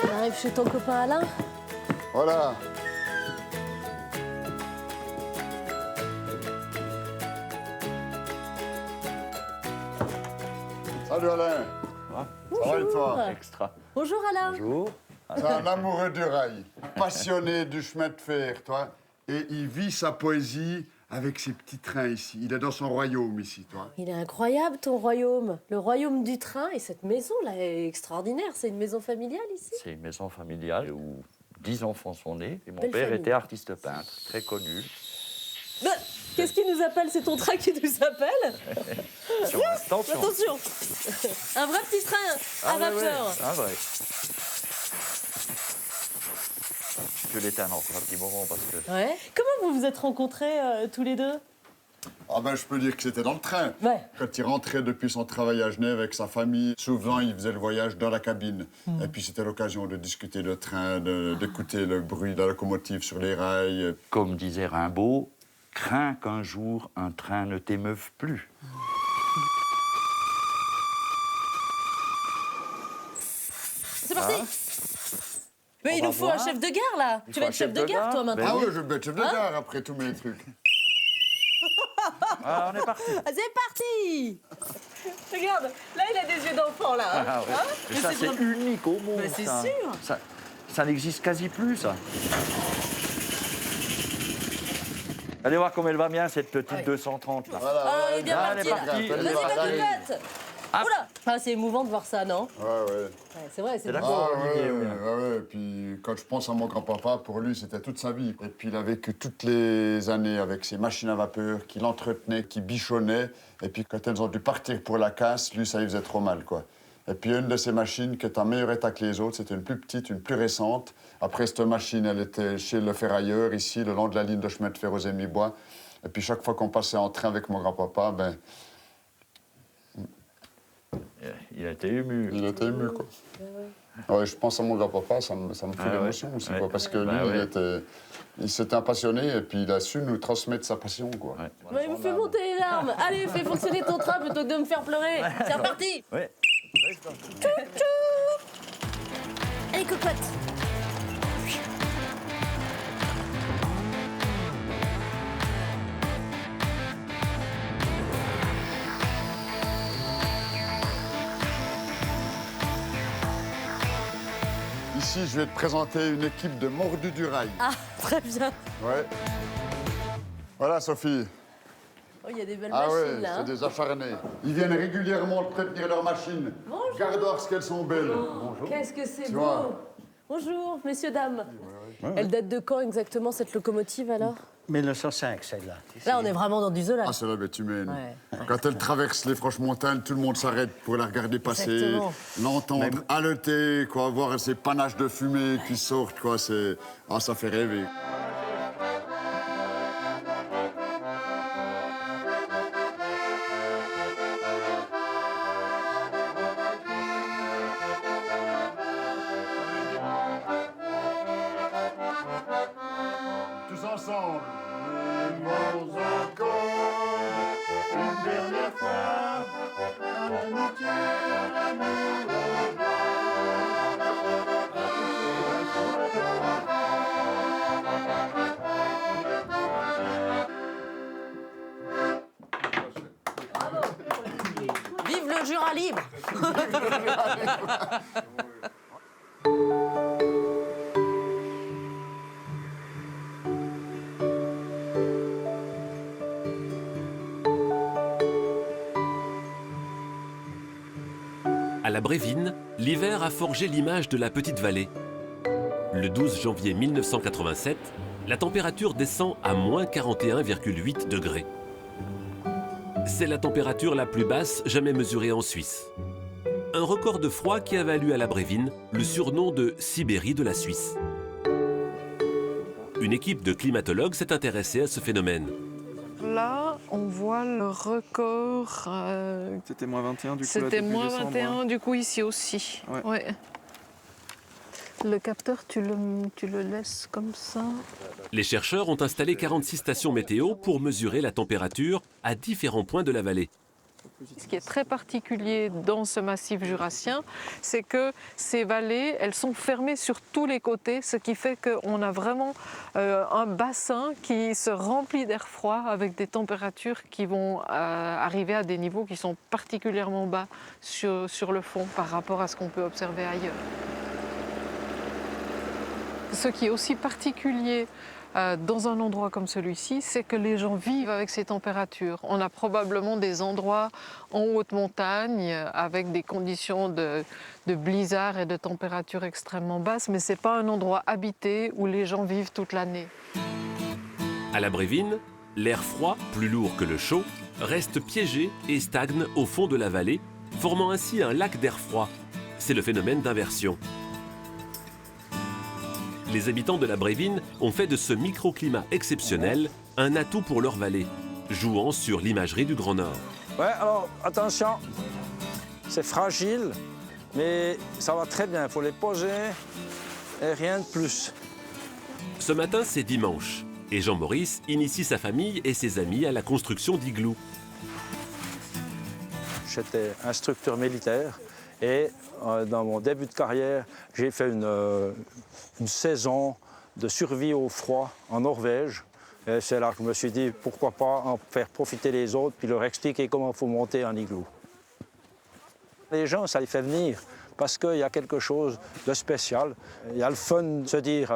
On arrive chez ton copain Alain. Voilà. Salut Alain. Ça va et toi? Extra. Bonjour Alain. Bonjour. C'est un amoureux du rail, passionné du chemin de fer, toi. Et il vit sa poésie avec ses petits trains ici. Il est dans son royaume ici, toi. Il est incroyable ton royaume. Le royaume du train et cette maison là est extraordinaire. C'est une maison familiale ici. C'est une maison familiale où 10 enfants sont nés. Et mon Belle père famille. était artiste peintre, très connu. Qu'est-ce qui nous appelle? C'est ton train qui nous appelle? Attention. Attention. Un vrai petit train à vapeur. Ouais. Ah ouais. Je l'éteins encore un petit moment parce que... Ouais. Comment vous vous êtes rencontrés tous les deux? Ah ben, je peux dire que c'était dans le train. Ouais. Quand il rentrait depuis son travail à Genève avec sa famille, souvent il faisait le voyage dans la cabine. Et puis c'était l'occasion de discuter de train, d'écouter le bruit de la locomotive sur les rails. Comme disait Rimbaud, crains qu'un jour un train ne t'émeuve plus. C'est parti. Mais il nous faut un chef de gare, là. Tu vas être chef de gare, toi, maintenant. Ah oui, je vais être chef de gare après tous mes trucs. Ah, on est parti. C'est parti. Regarde, là, il a des yeux d'enfant, là. Ah, ouais. Et ça, c'est unique au monde. Mais c'est ça. sûr. Ça n'existe quasi plus, ça. Allez voir comme elle va bien, cette petite 230, là. Voilà, elle est bien elle est partie, partie. là. Vas-y, cocotte. Oula. Ah, c'est émouvant de voir ça, non? Ouais. C'est vrai, c'est d'accord, Olivier. Ouais. Et puis, quand je pense à mon grand-papa, pour lui, c'était toute sa vie. Et puis, il a vécu toutes les années avec ses machines à vapeur, qu'il entretenait, qu'il bichonnait. Et puis, quand elles ont dû partir pour la casse, lui, ça lui faisait trop mal, quoi. Et puis, une de ces machines qui est en meilleur état que les autres, c'était une plus petite, une plus récente. Après, cette machine, elle était chez le ferrailleur, ici, le long de la ligne de chemin de fer aux Émis-Bois. Et puis, chaque fois qu'on passait en train avec mon grand-papa, ben... Il a été ému. Il était ému, quoi. Ouais, je pense à mon grand-papa, ça me fait l'émotion aussi, quoi, parce que lui, il s'était un passionné et puis il a su nous transmettre sa passion, quoi. Ouais, il me fait monter les larmes. Allez, fais fonctionner ton train plutôt que de me faire pleurer. C'est reparti. Ouais. Allez, cocotte. Ici, je vais te présenter une équipe de mordus du rail. Ah, très bien. Ouais. Voilà, Sophie. Oh, il y a des belles Ah machines, ouais, là. c'est des acharnés. Ils viennent régulièrement entretenir leurs machines. Bonjour. Regarde voir ce qu'elles sont belles. Bonjour. Qu'est-ce que c'est Tu beau. vois. Bonjour, messieurs, dames. Elle date de quand exactement, cette locomotive, alors? 1905, celle-là. Là, on est vraiment dans du Zola. Ah, c'est la bête humaine. Ouais. Quand elle traverse les franches montagnes, tout le monde s'arrête pour la regarder passer, Exactement. l'entendre haleter, quoi, voir ces panaches de fumée qui sortent, quoi. Ah, ça fait rêver. Tous ensemble. Vivons encore une dernière fois dans l'amitié, Vive le Jura libre. À la Brévine, l'hiver a forgé l'image de la petite vallée. Le 12 janvier 1987, la température descend à moins 41,8 degrés. C'est la température la plus basse jamais mesurée en Suisse. Un record de froid qui a valu à la Brévine le surnom de Sibérie de la Suisse. Une équipe de climatologues s'est intéressée à ce phénomène. Là, on voit le record. C'était moins 21 du coup. C'était moins 21 du coup ici aussi. Ouais. Le capteur, tu le laisses comme ça. Les chercheurs ont installé 46 stations météo pour mesurer la température à différents points de la vallée. Ce qui est très particulier dans ce massif jurassien, c'est que ces vallées, elles sont fermées sur tous les côtés, ce qui fait qu'on a vraiment un bassin qui se remplit d'air froid avec des températures qui vont arriver à des niveaux qui sont particulièrement bas sur le fond par rapport à ce qu'on peut observer ailleurs. Ce qui est aussi particulier dans un endroit comme celui-ci, c'est que les gens vivent avec ces températures. On a probablement des endroits en haute montagne avec des conditions de blizzard et de températures extrêmement basses, mais ce n'est pas un endroit habité où les gens vivent toute l'année. À la Brévine, l'air froid, plus lourd que le chaud, reste piégé et stagne au fond de la vallée, formant ainsi un lac d'air froid. C'est le phénomène d'inversion. Les habitants de la Brévine ont fait de ce microclimat exceptionnel un atout pour leur vallée, jouant sur l'imagerie du Grand Nord. Ouais, alors attention, c'est fragile, mais ça va très bien. Il faut les poser et rien de plus. Ce matin, c'est dimanche, et Jean-Maurice initie sa famille et ses amis à la construction d'igloos. J'étais instructeur militaire Et dans mon début de carrière, j'ai fait une saison de survie au froid en Norvège. Et c'est là que je me suis dit, pourquoi pas en faire profiter les autres, puis leur expliquer comment il faut monter un igloo. Les gens, ça les fait venir, parce qu'il y a quelque chose de spécial. Il y a le fun de se dire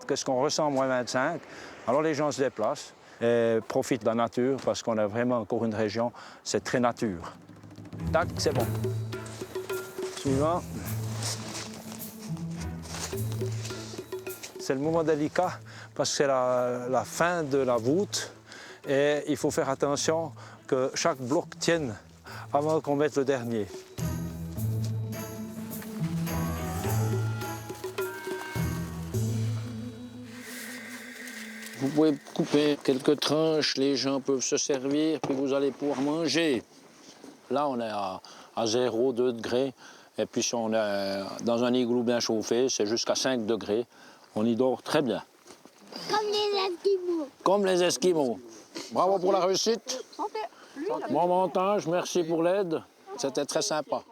qu'est-ce qu'on ressent en moins 25. Alors les gens se déplacent et profitent de la nature, parce qu'on a vraiment encore une région, c'est très nature. Tac, c'est bon. Suivant. C'est le moment délicat parce que c'est la fin de la voûte et il faut faire attention que chaque bloc tienne avant qu'on mette le dernier. Vous pouvez couper quelques tranches, les gens peuvent se servir, puis vous allez pouvoir manger. Là, on est à 0, 2 degrés. Et puis si on est dans un igloo bien chauffé, c'est jusqu'à 5 degrés. On y dort très bien. Comme les Esquimaux. Comme les Esquimaux. Bravo pour la réussite. Bon montage, merci pour l'aide. C'était très sympa.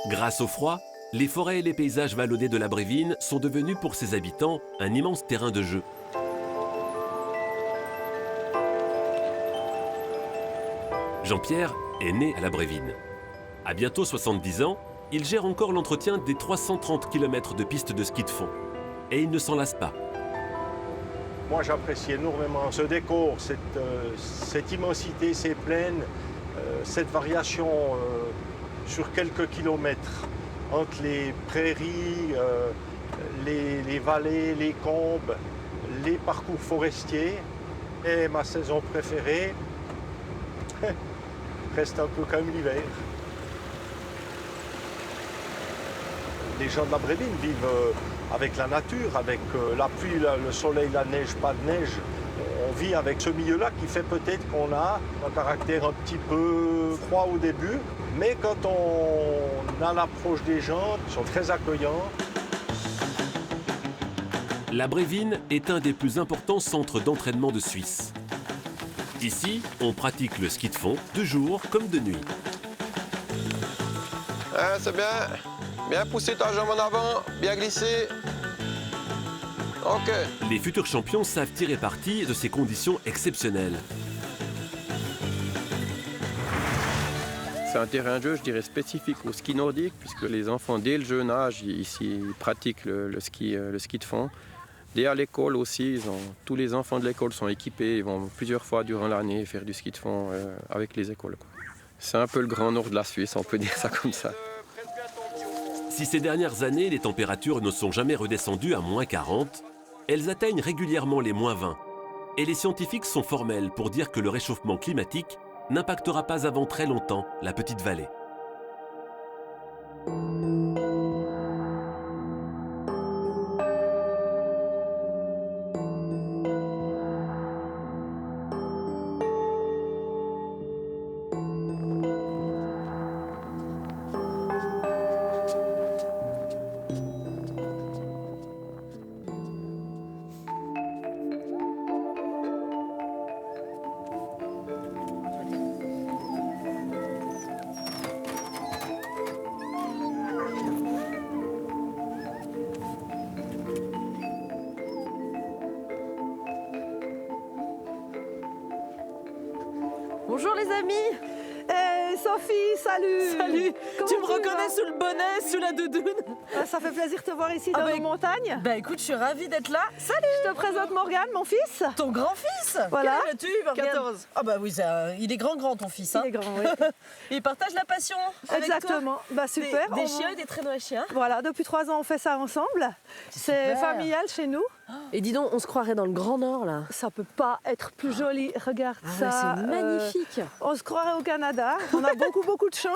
Grâce au froid, les forêts et les paysages vallonnés de la Brévine sont devenus pour ses habitants un immense terrain de jeu. Jean-Pierre est né à la Brévine. À bientôt 70 ans, il gère encore l'entretien des 330 km de pistes de ski de fond. Et il ne s'en lasse pas. Moi, j'apprécie énormément ce décor, cette immensité, ces plaines, cette variation sur quelques kilomètres entre les prairies, les vallées, les combes, les parcours forestiers. Et ma saison préférée reste un peu comme l'hiver. Les gens de la Brévine vivent avec la nature, avec la pluie, le soleil, la neige, pas de neige. On vit avec ce milieu-là qui fait peut-être qu'on a un caractère un petit peu froid au début, mais quand on a l'approche des gens, ils sont très accueillants. La Brévine est un des plus importants centres d'entraînement de Suisse. Ici, on pratique le ski de fond de jour comme de nuit. C'est bien. Bien pousser ta jambe en avant, bien glisser. OK. Les futurs champions savent tirer parti de ces conditions exceptionnelles. C'est un terrain de jeu, je dirais, spécifique au ski nordique, puisque les enfants, dès le jeune âge, ici, pratiquent le ski de fond. Dès à l'école aussi, tous les enfants de l'école sont équipés, ils vont plusieurs fois durant l'année faire du ski de fond avec les écoles. C'est un peu le grand nord de la Suisse, on peut dire ça comme ça. Si ces dernières années, les températures ne sont jamais redescendues à moins 40, elles atteignent régulièrement les moins 20. Et les scientifiques sont formels pour dire que le réchauffement climatique n'impactera pas avant très longtemps la petite vallée. Bonjour les amis. Sophie, salut. Salut. Tu me reconnais vas sous le bonnet, sous la doudoune? Ça fait plaisir de te voir ici dans nos montagnes. Bah écoute, je suis ravie d'être là. Salut. Je te présente Morgane, mon fils. Ton grand-fils? Voilà. Quel âge as-tu, Morgane? 14. Ah bah oui, il est grand ton fils. Il est grand, oui. Il partage la passion avec Exactement. toi. Bah super. Des chiens et des traîneaux à chiens. Voilà, depuis 3 ans on fait ça ensemble. C'est familial chez nous. Et dis donc, on se croirait dans le Grand Nord là. Ça peut pas être plus joli, regarde ça. C'est magnifique. On se croirait au Canada, on a beaucoup de chance.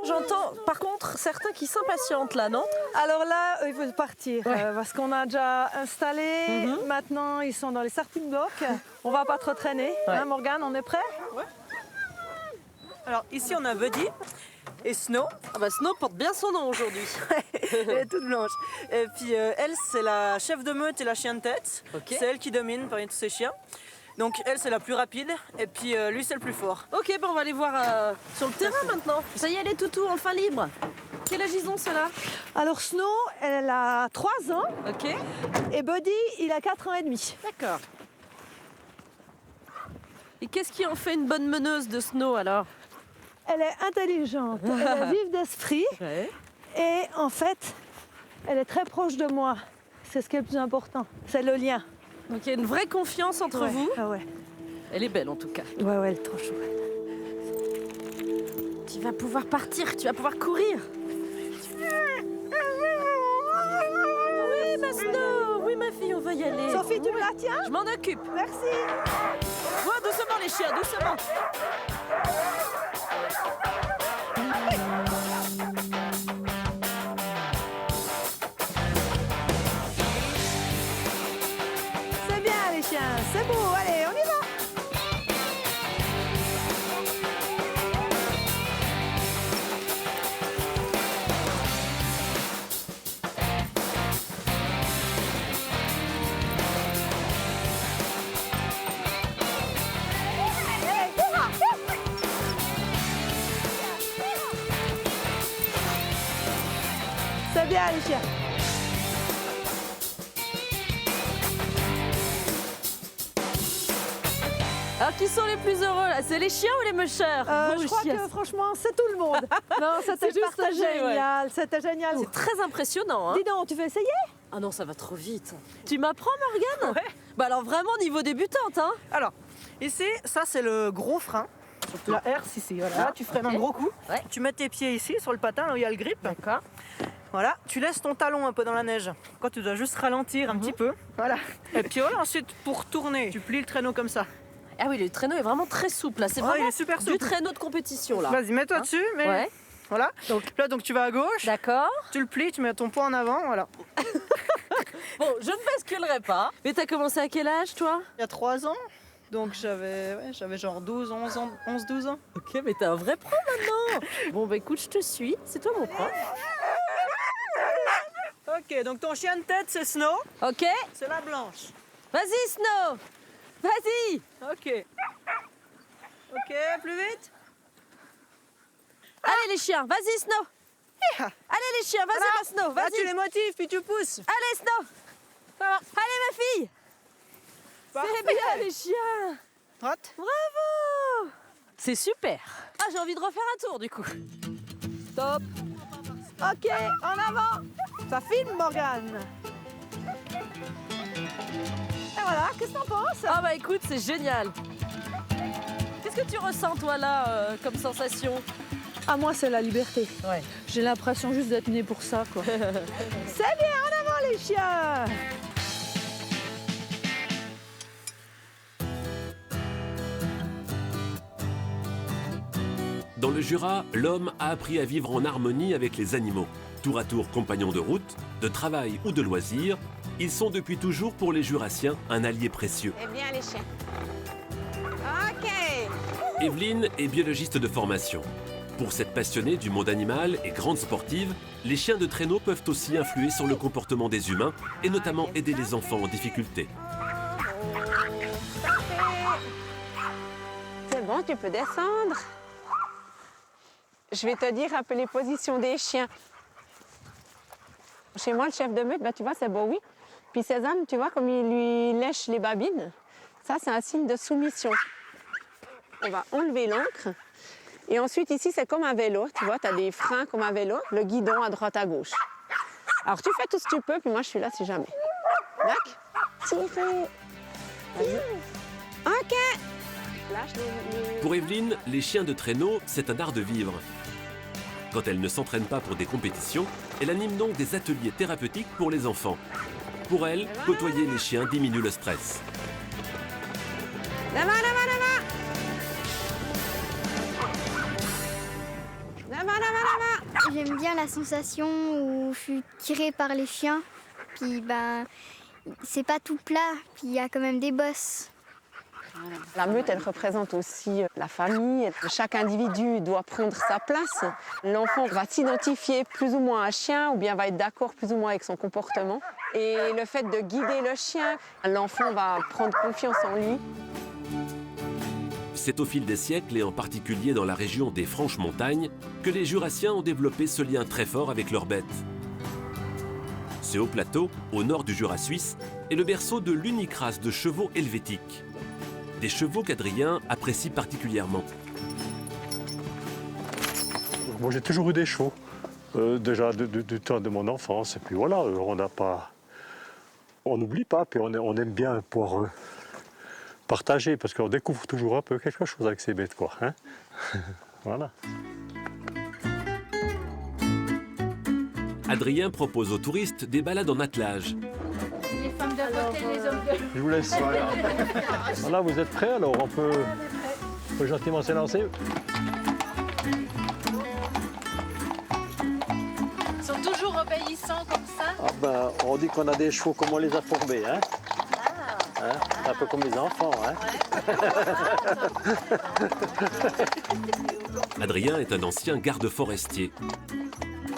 J'entends par contre certains qui s'impatientent là, non? Alors là, il faut partir parce qu'on a déjà installé. Maintenant, ils sont dans les starting blocks. On va pas trop traîner. Hein, Morgane, on est prêt? Ouais. Alors ici, on a Buddy et Snow. Ah bah Snow porte bien son nom aujourd'hui. Elle est toute blanche. Et puis elle, c'est la chef de meute et la chienne de tête. Okay. C'est elle qui domine parmi tous ces chiens. Donc elle, c'est la plus rapide, et puis lui, c'est le plus fort. Ok, bon, on va aller voir sur le terrain maintenant. Ça y est, les toutous, enfin libres. Quel âge ils ont, ceux-là? Alors Snow, elle a 3 ans. Ok. Et Buddy, il a 4 ans et demi. D'accord. Et qu'est-ce qui en fait une bonne meneuse de Snow, alors? Elle est intelligente, elle est vive d'esprit. Ouais. Et en fait, elle est très proche de moi. C'est ce qui est le plus important, c'est le lien. Donc il y a une vraie confiance entre vous. Ah ouais. Elle est belle en tout cas. Ouais, elle est trop chouette. Tu vas pouvoir partir, tu vas pouvoir courir. Oui, ma Snow, oui, ma fille, on va y aller. Sophie, tu me la tiens? Je m'en occupe. Merci. Ouais, doucement les chiens, doucement. C'est bien les chiens, c'est beau, allez, on y va. C'est bien les chiens. Alors qui sont les plus heureux là? C'est les chiens ou les mûcheurs? Je crois que franchement, c'est tout le monde. Non, c'était C'est juste génial, c'était génial. C'est très impressionnant. Hein. Dis donc, tu veux essayer? Ah non, ça va trop vite. Tu m'apprends, Morgane? Ouais. Bah alors vraiment niveau débutante, hein? Alors, ici, ça c'est le gros frein. La herse ici, voilà. Là, tu freines un gros coup. Ouais. Tu mets tes pieds ici sur le patin, là où il y a le grip. D'accord. Voilà, tu laisses ton talon un peu dans la neige. Quand tu dois juste ralentir un petit peu. Voilà. Et puis voilà, ensuite pour tourner, tu plies le traîneau comme ça. Ah oui, le traîneau est vraiment très souple là. C'est Ouais, vraiment il est super souple. du traîneau de compétition là. Vas-y, mets-toi dessus, mais Ouais. voilà. Donc là, donc tu vas à gauche. D'accord. Tu le plies, tu mets ton poing en avant, voilà. Bon, je ne basculerai pas. Mais t'as commencé à quel âge toi? Il y a 3 ans. Donc j'avais genre 12 ans. Ok, mais t'es un vrai pro maintenant. Bon bah écoute, je te suis. C'est toi mon prof. Ok, donc ton chien de tête, c'est Snow. Ok. C'est la blanche. Vas-y Snow. Vas-y. Ok. Ok, plus vite. Allez les chiens, vas-y Snow. Allez les chiens, vas-y Voilà. ma Snow, Là, vas-y. tu les motives, puis tu pousses. Allez Snow. Voilà. Allez ma fille. C'est bien les chiens. Droite. Bravo. C'est super. Ah, j'ai envie de refaire un tour du coup. Stop. Ok, en avant. Ça filme, Morgane. Et voilà, qu'est-ce que t'en penses? Ah bah écoute, c'est génial. Qu'est-ce que tu ressens toi là comme sensation? Ah, moi, c'est la liberté. Ouais. J'ai l'impression juste d'être née pour ça, quoi. C'est bien, en avant les chiens. Dans le Jura, l'homme a appris à vivre en harmonie avec les animaux. Tour à tour compagnons de route, de travail ou de loisirs, ils sont depuis toujours pour les Jurassiens un allié précieux. Eh bien, les chiens. Ok. Evelyne est biologiste de formation. Pour cette passionnée du monde animal et grande sportive, les chiens de traîneau peuvent aussi influer sur le comportement des humains et notamment aider les enfants en difficulté. C'est bon, tu peux descendre. Je vais te dire un peu les positions des chiens. Chez moi, le chef de meute, ben, tu vois, c'est Bowie. Puis Sésame, tu vois, comme il lui lèche les babines, ça, c'est un signe de soumission. On va enlever l'ancre. Et ensuite, ici, c'est comme un vélo. Tu vois, tu as des freins comme un vélo, le guidon à droite, à gauche. Alors, tu fais tout ce que tu peux, puis moi, je suis là si jamais. D'accord? Vas-y. OK. Lâche les... Pour Evelyne, les chiens de traîneau, c'est un art de vivre. Quand elle ne s'entraîne pas pour des compétitions, elle anime donc des ateliers thérapeutiques pour les enfants. Pour elle, côtoyer les chiens diminue le stress. Devant, devant, devant. Devant, devant, devant. J'aime bien la sensation où je suis tirée par les chiens. Puis ben, c'est pas tout plat, puis il y a quand même des bosses. La meute, elle représente aussi la famille. Chaque individu doit prendre sa place. L'enfant va s'identifier plus ou moins à un chien ou bien va être d'accord plus ou moins avec son comportement. Et le fait de guider le chien, l'enfant va prendre confiance en lui. c'est au fil des siècles, et en particulier dans la région des Franches Montagnes, que les Jurassiens ont développé ce lien très fort avec leurs bêtes. Ce haut plateau, au nord du Jura suisse, est le berceau de l'unique race de chevaux helvétiques. Des chevaux qu'Adrien apprécie particulièrement. Moi, j'ai toujours eu des chevaux, déjà du temps de mon enfance. Et puis voilà, on n'oublie pas, puis on aime bien pouvoir partager, parce qu'on découvre toujours un peu quelque chose avec ces bêtes, quoi. Hein. Voilà. Adrien propose aux touristes des balades en attelage. Les femmes d'un côté, les hommes de l'autre. Je vous laisse. Voilà, vous êtes prêts, alors on peut gentiment s'élancer. Ils sont toujours obéissants comme ça. Ah ben, on dit qu'on a des chevaux comme on les a formés, hein. Hein, un peu comme les enfants, hein. Adrien est un ancien garde forestier.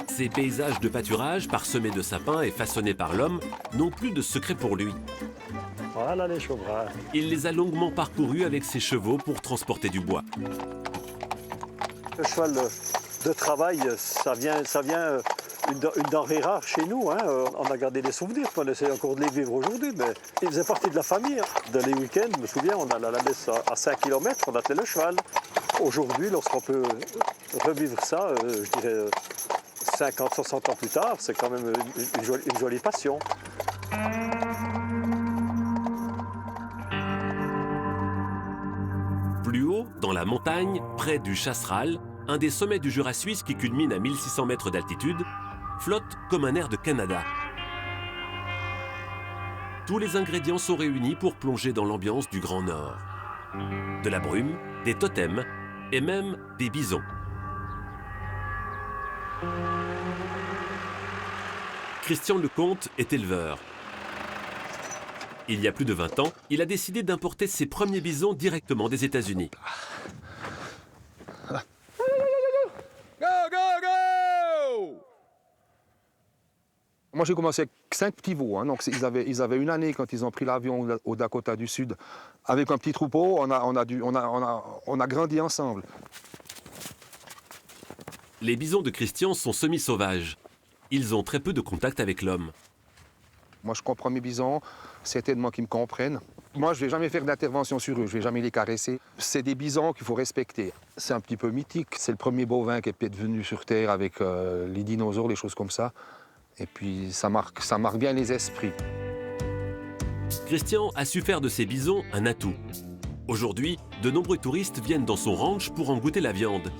Ces paysages de pâturage parsemés de sapins et façonnés par l'homme n'ont plus de secret pour lui. Voilà les chevaux. Il les a longuement parcourus avec ses chevaux pour transporter du bois. Le cheval de travail, ça vient une denrée rare chez nous. Hein. On a gardé des souvenirs, on essaie encore de les vivre aujourd'hui. Mais il faisait partie de la famille. Dans les week-ends, je me souviens, on allait à la messe à 5 km, on attelait le cheval. Aujourd'hui, lorsqu'on peut revivre ça, je dirais 50, 60 ans plus tard, c'est quand même une jolie passion. Plus haut, dans la montagne, près du Chasseral, un des sommets du Jura suisse qui culmine à 1600 mètres d'altitude, flotte comme un air de Canada. Tous les ingrédients sont réunis pour plonger dans l'ambiance du Grand Nord. De la brume, des totems et même des bisons. Christian Lecomte est éleveur. Il y a plus de 20 ans, il a décidé d'importer ses premiers bisons directement des États-Unis. Go, go, go! Moi, j'ai commencé avec 5 petits veaux. Hein. Donc, ils avaient une année quand ils ont pris l'avion au Dakota du Sud. Avec un petit troupeau, on a grandi ensemble. Les bisons de Christian sont semi-sauvages. Ils ont très peu de contact avec l'homme. Moi, je comprends mes bisons. C'est de moi qui me comprennent. Moi, je ne vais jamais faire d'intervention sur eux. Je ne vais jamais les caresser. C'est des bisons qu'il faut respecter. C'est un petit peu mythique. C'est le premier bovin qui est peut-être venu sur Terre avec les dinosaures, les choses comme ça. Et puis, ça marque bien les esprits. Christian a su faire de ces bisons un atout. Aujourd'hui, de nombreux touristes viennent dans son ranch pour en goûter la viande.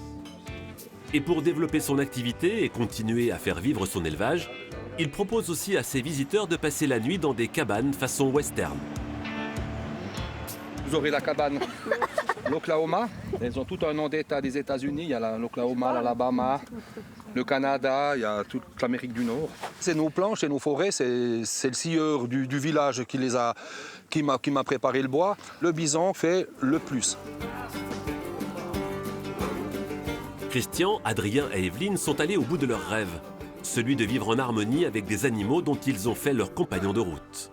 Et pour développer son activité et continuer à faire vivre son élevage, il propose aussi à ses visiteurs de passer la nuit dans des cabanes façon western. Vous aurez la cabane l'Oklahoma. Elles ont tout un nom d'État des États-Unis. Il y a l'Oklahoma, l'Alabama, le Canada, il y a toute l'Amérique du Nord. C'est nos planches et nos forêts, c'est le scieur du village qui m'a préparé le bois. Le bison fait le plus. Christian, Adrien et Evelyne sont allés au bout de leur rêve, celui de vivre en harmonie avec des animaux dont ils ont fait leurs compagnons de route.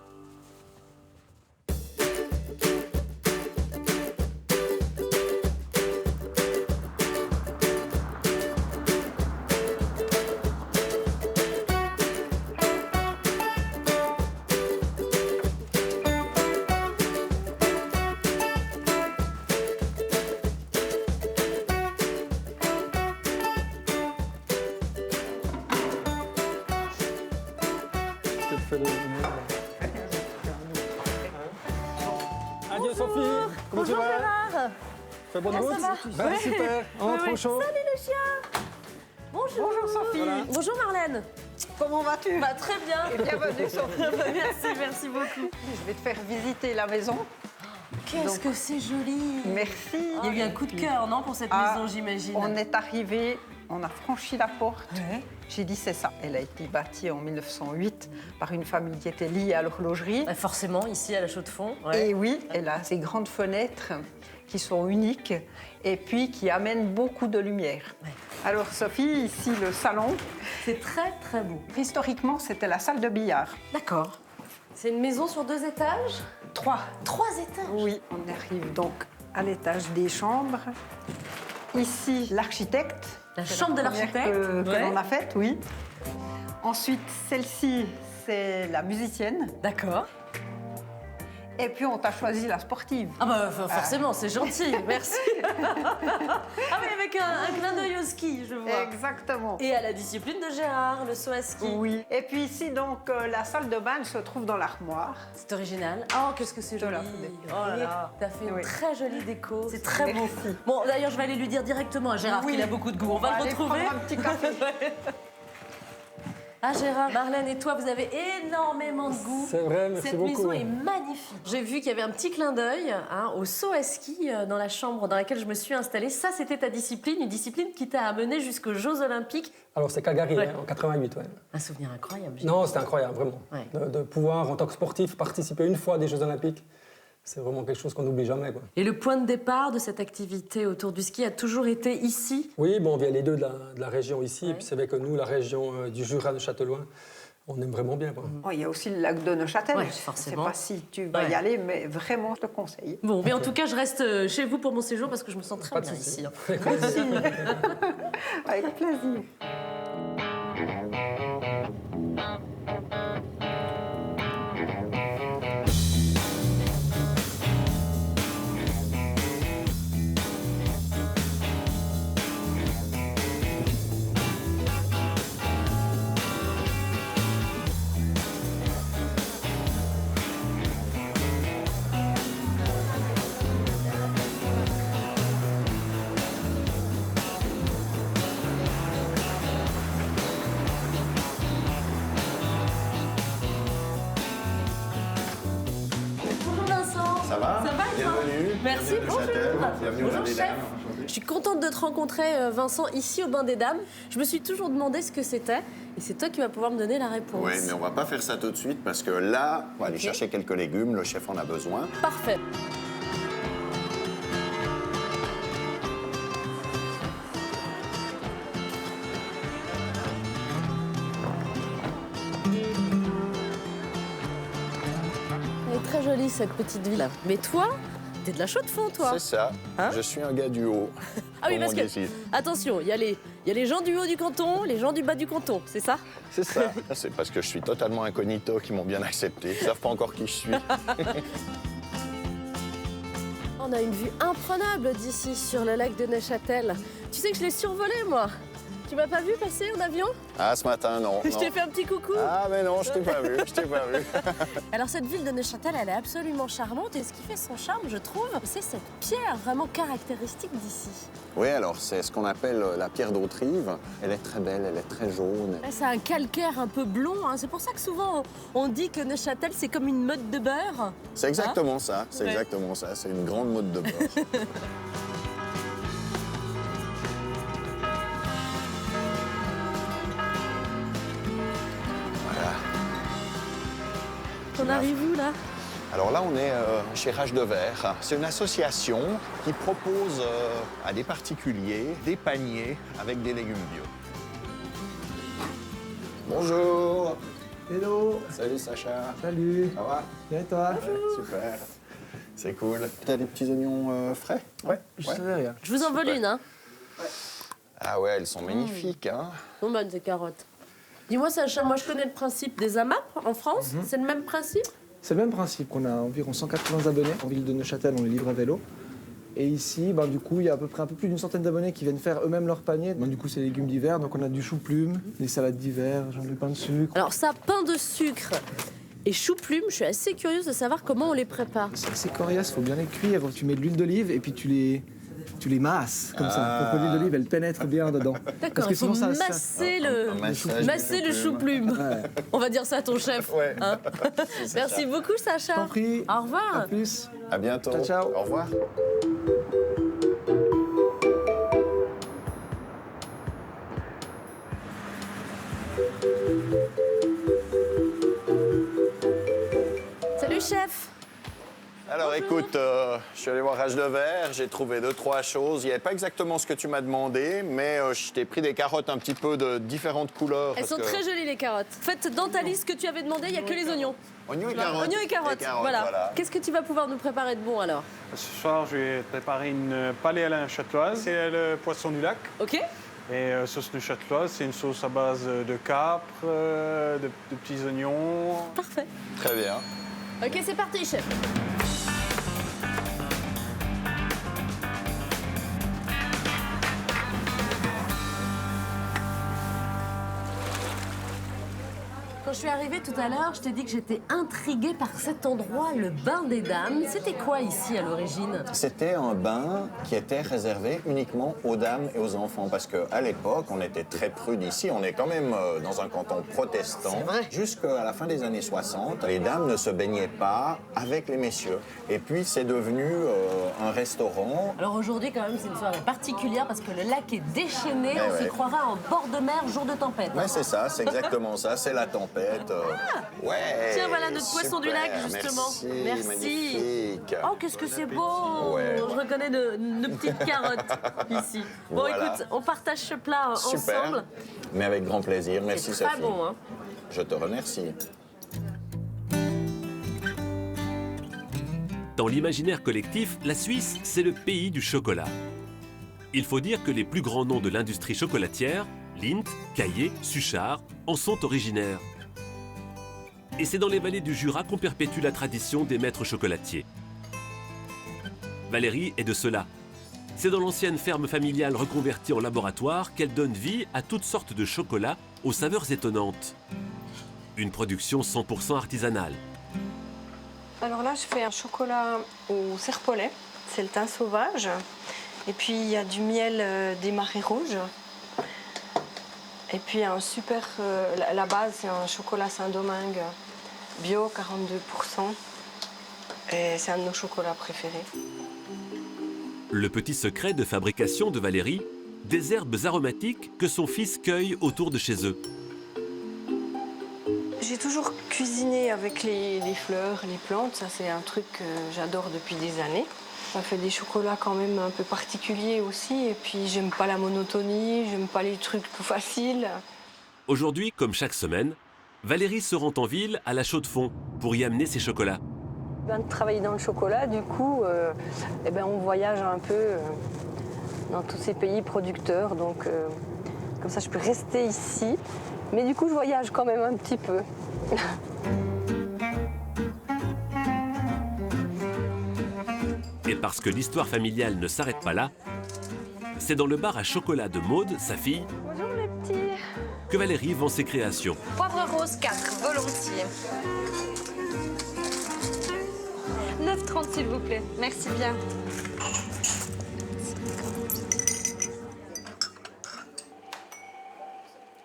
Adieu Sophie, comment tu vas? Fais bonne route. Ouais. Super, trop chaud. Salut les chiens. Bonjour. Bonjour Sophie. Voilà. Bonjour Marlène. Comment vas-tu? Très bien. Et bienvenue Sophie. Merci beaucoup. Je vais te faire visiter la maison. Qu'est-ce que c'est joli. Merci. Il y a eu un coup de cœur, non, pour cette maison, j'imagine. On est arrivé, on a franchi la porte. Ouais. J'ai dit c'est ça. Elle a été bâtie en 1908 par une famille qui était liée à l'horlogerie. Forcément, ici à la Chaux-de-Fonds. Ouais. Et oui, elle a ces grandes fenêtres qui sont uniques et puis qui amènent beaucoup de lumière. Ouais. Alors Sophie, ici le salon. C'est très très beau. Historiquement, c'était la salle de billard. D'accord. C'est une maison sur 2 étages? 3. 3 étages? Oui, on arrive donc à l'étage des chambres. Ici, l'architecte. La chambre de l'architecte que l'on a faite, oui. Ensuite, celle-ci, c'est la musicienne. D'accord. Et puis, on t'a choisi la sportive. Ah bah forcément, c'est gentil, merci. Ah oui, avec un clin d'œil au ski, je vois. Exactement. Et à la discipline de Gérard, le saut à ski. Oui. Et puis ici, donc, la salle de bain se trouve dans l'armoire. C'est original. Oh, qu'est-ce que c'est joli. Oh là là, t'as fait une très jolie déco. C'est très beau. Bon, d'ailleurs, je vais aller lui dire directement à Gérard qu'il a beaucoup de goût. On va le retrouver. Un petit café. Ah Gérard, Marlène et toi, vous avez énormément de goût. C'est vrai, merci beaucoup. Cette maison est magnifique. J'ai vu qu'il y avait un petit clin d'œil au saut à ski dans la chambre dans laquelle je me suis installée. Ça, c'était ta discipline, une discipline qui t'a amené jusqu'aux Jeux Olympiques. Alors c'est Calgary, en 88, ouais. Un souvenir incroyable. Non, c'était incroyable, vraiment. Ouais. De pouvoir, en tant que sportif, participer une fois à des Jeux Olympiques, c'est vraiment quelque chose qu'on n'oublie jamais, quoi. Et le point de départ de cette activité autour du ski a toujours été ici? Oui, bon, on vient les deux de la région ici, et puis c'est vrai que nous, la région du Jura de Châtellerault, on aime vraiment bien, quoi. Oh, il y a aussi le lac de Neuchâtel. Ouais, Je ne sais forcément. pas si tu vas y aller, mais vraiment, je te conseille. Bon, mais en tout cas, je reste chez vous pour mon séjour parce que je me sens très bien ici. Merci. Avec plaisir. Bonjour Vincent. Ça va? Ça va et toi? Bienvenue. Merci, Bienvenue au bonjour. Châtel. Bienvenue au Bonjour Bain des chef. Dames. Je suis contente de te rencontrer Vincent ici au Bain des Dames. Je me suis toujours demandé ce que c'était et c'est toi qui vas pouvoir me donner la réponse. Oui, mais on va pas faire ça tout de suite parce que là, on va aller chercher quelques légumes. Le chef en a besoin. Parfait. Elle est très jolie cette petite ville. Mais toi, t'es de la Chaux-de-Fonds, toi. C'est ça. Hein? Je suis un gars du haut. Ah oui, comme parce on que, dit ici. attention, il y a les gens du haut du canton, les gens du bas du canton, c'est ça? C'est ça. C'est parce que je suis totalement incognito qu'ils m'ont bien accepté. Ils savent pas encore qui je suis. On a une vue imprenable d'ici sur le lac de Neuchâtel. Tu sais que je l'ai survolé, moi. Tu m'as pas vu passer en avion? Ah, ce matin, non. Je non. t'ai fait un petit coucou. Ah, mais non, je t'ai pas vu. Je t'ai pas vu. Alors cette ville de Neuchâtel, elle est absolument charmante et ce qui fait son charme, je trouve, c'est cette pierre vraiment caractéristique d'ici. Oui, alors c'est ce qu'on appelle la pierre d'Autrive. Elle est très belle, elle est très jaune. C'est un calcaire un peu blond, hein. C'est pour ça que souvent on dit que Neuchâtel, c'est comme une meute de beurre. C'est exactement ça. C'est Ouais. exactement ça. C'est une grande mode de beurre. Voilà. On arrive où là? Alors là, on est chez Rage de Verre. C'est une association qui propose à des particuliers des paniers avec des légumes bio. Bonjour. Hello. Salut Sacha. Salut. Ça va? Bien et toi? Ouais, super. C'est cool. T'as des petits oignons frais? Ouais, je savais rien. Je vous en vole une, hein. Ah ouais, elles sont magnifiques, hein. Bon, bonne ces carottes. Dis-moi, Sacha, moi je connais le principe des AMAP en France. C'est le même principe? C'est le même principe. On a environ 180 abonnés. En ville de Neuchâtel, on les livre à vélo. Et ici, du coup, il y a à peu près un peu plus d'une centaine d'abonnés qui viennent faire eux-mêmes leur panier. Du coup, c'est les légumes d'hiver. Donc, on a du chou-plume, des salades d'hiver, genre du pain de sucre. Alors ça, pain de sucre et chou-plume, je suis assez curieuse de savoir comment on les prépare. C'est assez coriace, il faut bien les cuire. Tu mets de l'huile d'olive et puis tu les masses comme ça, pour que l'huile d'olive elle pénètre bien dedans. D'accord, il faut masser le chou-plume. Ouais. On va dire ça à ton chef. Ouais. Hein. C'est Merci ça. beaucoup, Sacha. T'en prie. Au revoir. À plus. À bientôt. Ciao, ciao. Au revoir. Salut, chef. Alors écoute, je suis allé voir Rage de Verre, j'ai trouvé 2-3 choses. Il n'y avait pas exactement ce que tu m'as demandé, mais je t'ai pris des carottes un petit peu de différentes couleurs. Elles sont très jolies les carottes. En fait, dans ta liste que tu avais demandé, il n'y a que les oignons. Oignons et carottes. Oignons et carottes, voilà. Qu'est-ce que tu vas pouvoir nous préparer de bon alors? Ce soir, je vais préparer une palée à la châteloise. C'est le poisson du lac. Ok. Et sauce de châteloise, c'est une sauce à base de capre, de petits oignons. Parfait. Très bien. Ok, c'est parti, chef. Quand je suis arrivée tout à l'heure, je t'ai dit que j'étais intriguée par cet endroit, le bain des dames. C'était quoi ici à l'origine? C'était un bain qui était réservé uniquement aux dames et aux enfants, parce qu'à l'époque, on était très prudes ici. On est quand même dans un canton protestant. Jusqu'à la fin des années 60, les dames ne se baignaient pas avec les messieurs. Et puis, c'est devenu un restaurant. Alors aujourd'hui, quand même, c'est une soirée particulière parce que le lac est déchaîné. On s'y ouais. croira en bord de mer, jour de tempête. Ouais, c'est ça, c'est exactement ça, c'est la tempête. Ouais. Tiens, voilà notre poisson du lac, justement. Merci. Magnifique. Oh, qu'est-ce que c'est beau. Ouais. Je reconnais de petites carottes ici. Bon, Voilà. écoute, on partage ce plat Super. ensemble. Mais avec grand plaisir, merci C'est très Sophie. bon, hein. Je te remercie. Dans l'imaginaire collectif, la Suisse, c'est le pays du chocolat. Il faut dire que les plus grands noms de l'industrie chocolatière, Lindt, Caillé, Suchard, en sont originaires. Et c'est dans les vallées du Jura qu'on perpétue la tradition des maîtres chocolatiers. Valérie est de cela. C'est dans l'ancienne ferme familiale reconvertie en laboratoire qu'elle donne vie à toutes sortes de chocolats aux saveurs étonnantes. Une production 100% artisanale. Alors là, je fais un chocolat au serpolet. C'est le thym sauvage. Et puis, il y a du miel des marais rouges. Et puis, un super... la base, c'est un chocolat Saint-Domingue bio, 42%. Et c'est un de nos chocolats préférés. Le petit secret de fabrication de Valérie, des herbes aromatiques que son fils cueille autour de chez eux. J'ai toujours cuisiné avec les fleurs, les plantes. Ça, c'est un truc que j'adore depuis des années. Ça fait des chocolats quand même un peu particuliers aussi. Et puis, j'aime pas la monotonie, j'aime pas les trucs tout faciles. Aujourd'hui, comme chaque semaine, Valérie se rend en ville à la Chaux-de-Fonds pour y amener ses chocolats. De travailler dans le chocolat, du coup, on voyage un peu dans tous ces pays producteurs. Donc, comme ça, je peux rester ici. Mais du coup, je voyage quand même un petit peu. Et parce que l'histoire familiale ne s'arrête pas là, c'est dans le bar à chocolat de Maude, sa fille, Bonjour les petits. que Valérie vend ses créations. Poivre rose 4, volontiers. 9,30 s'il vous plaît. Merci bien.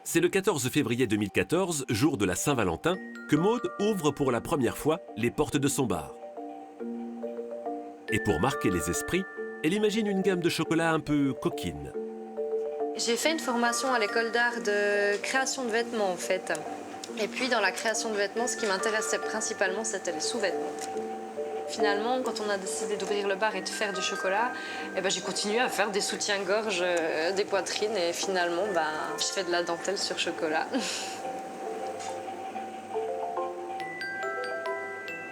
C'est le 14 février 2014, jour de la Saint-Valentin, que Maude ouvre pour la première fois les portes de son bar. Et pour marquer les esprits, elle imagine une gamme de chocolats un peu coquine. J'ai fait une formation à l'école d'art de création de vêtements en fait. Et puis dans la création de vêtements, ce qui m'intéressait principalement, c'était les sous-vêtements. Finalement, quand on a décidé d'ouvrir le bar et de faire du chocolat, j'ai continué à faire des soutiens-gorge, des poitrines et finalement, je fais de la dentelle sur chocolat.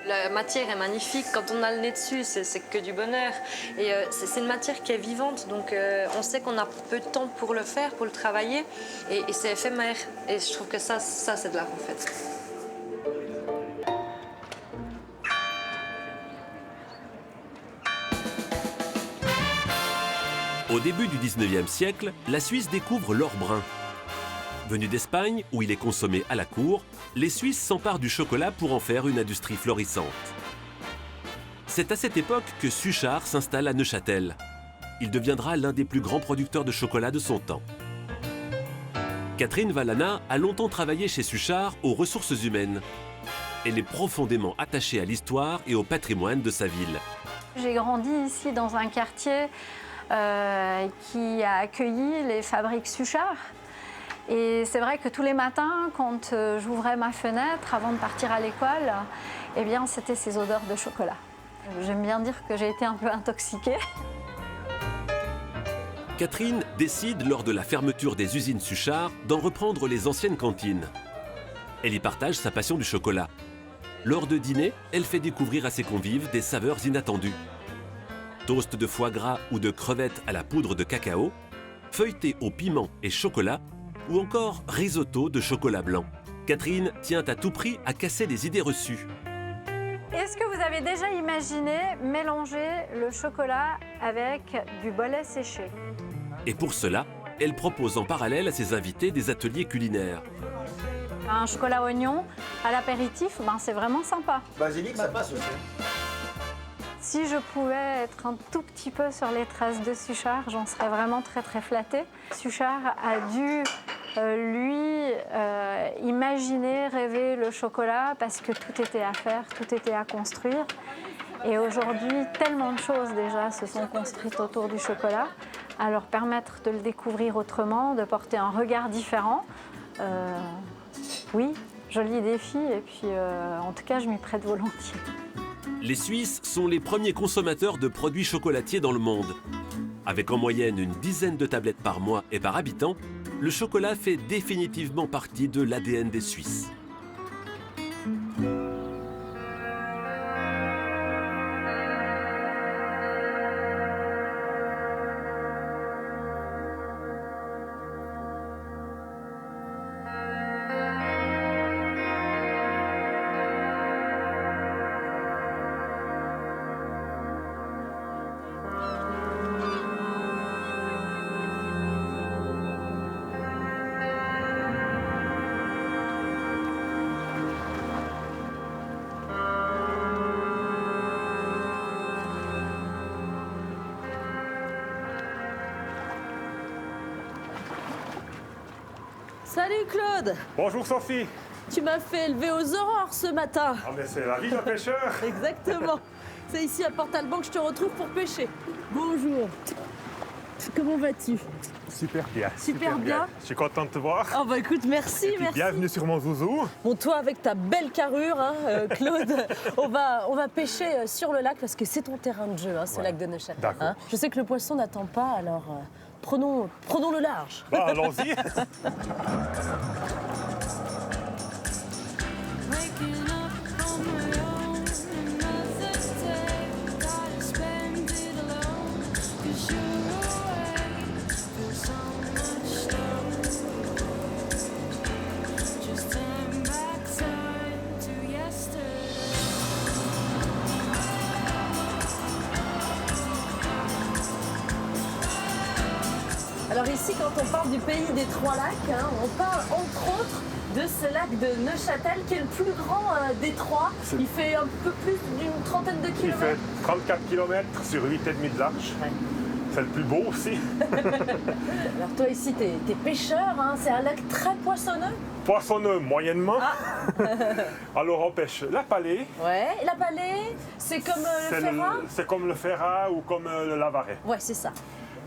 La matière est magnifique. Quand on a le nez dessus, c'est que du bonheur. Et c'est une matière qui est vivante, donc on sait qu'on a peu de temps pour le faire, pour le travailler, et c'est éphémère. Et je trouve que ça c'est de l'art en fait. Au début du 19e siècle, la Suisse découvre l'or brun. Venu d'Espagne, où il est consommé à la cour, les Suisses s'emparent du chocolat pour en faire une industrie florissante. C'est à cette époque que Suchard s'installe à Neuchâtel. Il deviendra l'un des plus grands producteurs de chocolat de son temps. Catherine Vallana a longtemps travaillé chez Suchard aux ressources humaines. Elle est profondément attachée à l'histoire et au patrimoine de sa ville. J'ai grandi ici dans un quartier qui a accueilli les fabriques Suchard. Et c'est vrai que tous les matins, quand j'ouvrais ma fenêtre avant de partir à l'école, c'était ces odeurs de chocolat. J'aime bien dire que j'ai été un peu intoxiquée. Catherine décide, lors de la fermeture des usines Suchard, d'en reprendre les anciennes cantines. Elle y partage sa passion du chocolat. Lors de dîner, elle fait découvrir à ses convives des saveurs inattendues. Toast de foie gras ou de crevettes à la poudre de cacao, feuilleté au piment et chocolat, ou encore risotto de chocolat blanc. Catherine tient à tout prix à casser les idées reçues. Est-ce que vous avez déjà imaginé mélanger le chocolat avec du bolet séché? Et pour cela, elle propose en parallèle à ses invités des ateliers culinaires. Un chocolat oignon à l'apéritif, c'est vraiment sympa. Basilic, ça passe aussi. Si je pouvais être un tout petit peu sur les traces de Suchard, j'en serais vraiment très très flattée. Suchard a dû, imaginer, rêver le chocolat parce que tout était à faire, tout était à construire. Et aujourd'hui, tellement de choses déjà se sont construites autour du chocolat, à leur permettre de le découvrir autrement, de porter un regard différent. Oui, joli défi et puis en tout cas, je m'y prête volontiers. Les Suisses sont les premiers consommateurs de produits chocolatiers dans le monde. Avec en moyenne une dizaine de tablettes par mois et par habitant, le chocolat fait définitivement partie de l'ADN des Suisses. Salut Claude! Bonjour Sophie! Tu m'as fait élever aux aurores ce matin. Ah mais c'est la vie d'un pêcheur! Exactement. C'est ici à Port-Alban que je te retrouve pour pêcher. Bonjour. Comment vas-tu? Super bien. Super bien. Je suis content de te voir. Oh bah écoute, merci, merci. Bienvenue sur mon zouzou. Bon, toi avec ta belle carrure, Claude, on va pêcher sur le lac parce que c'est ton terrain de jeu, ce lac de Neuchâtel. D'accord. Je sais que le poisson n'attend pas, alors prenons le large. Bah, allons-y. Alors ici, quand on parle du pays des Trois Lacs, on parle entre autres de ce lac de Neuchâtel qui est le plus grand des trois. Il fait un peu plus d'une trentaine de kilomètres. Il fait 34 km sur 8,5 de large. Ouais. C'est le plus beau aussi. Alors toi ici, t'es pêcheur, c'est un lac très poissonneux. Poissonneux moyennement. Alors on pêche la palée. Ouais, et la palée, c'est comme le ferrat. C'est comme le ferrat ou comme le lavaret. Ouais, c'est ça.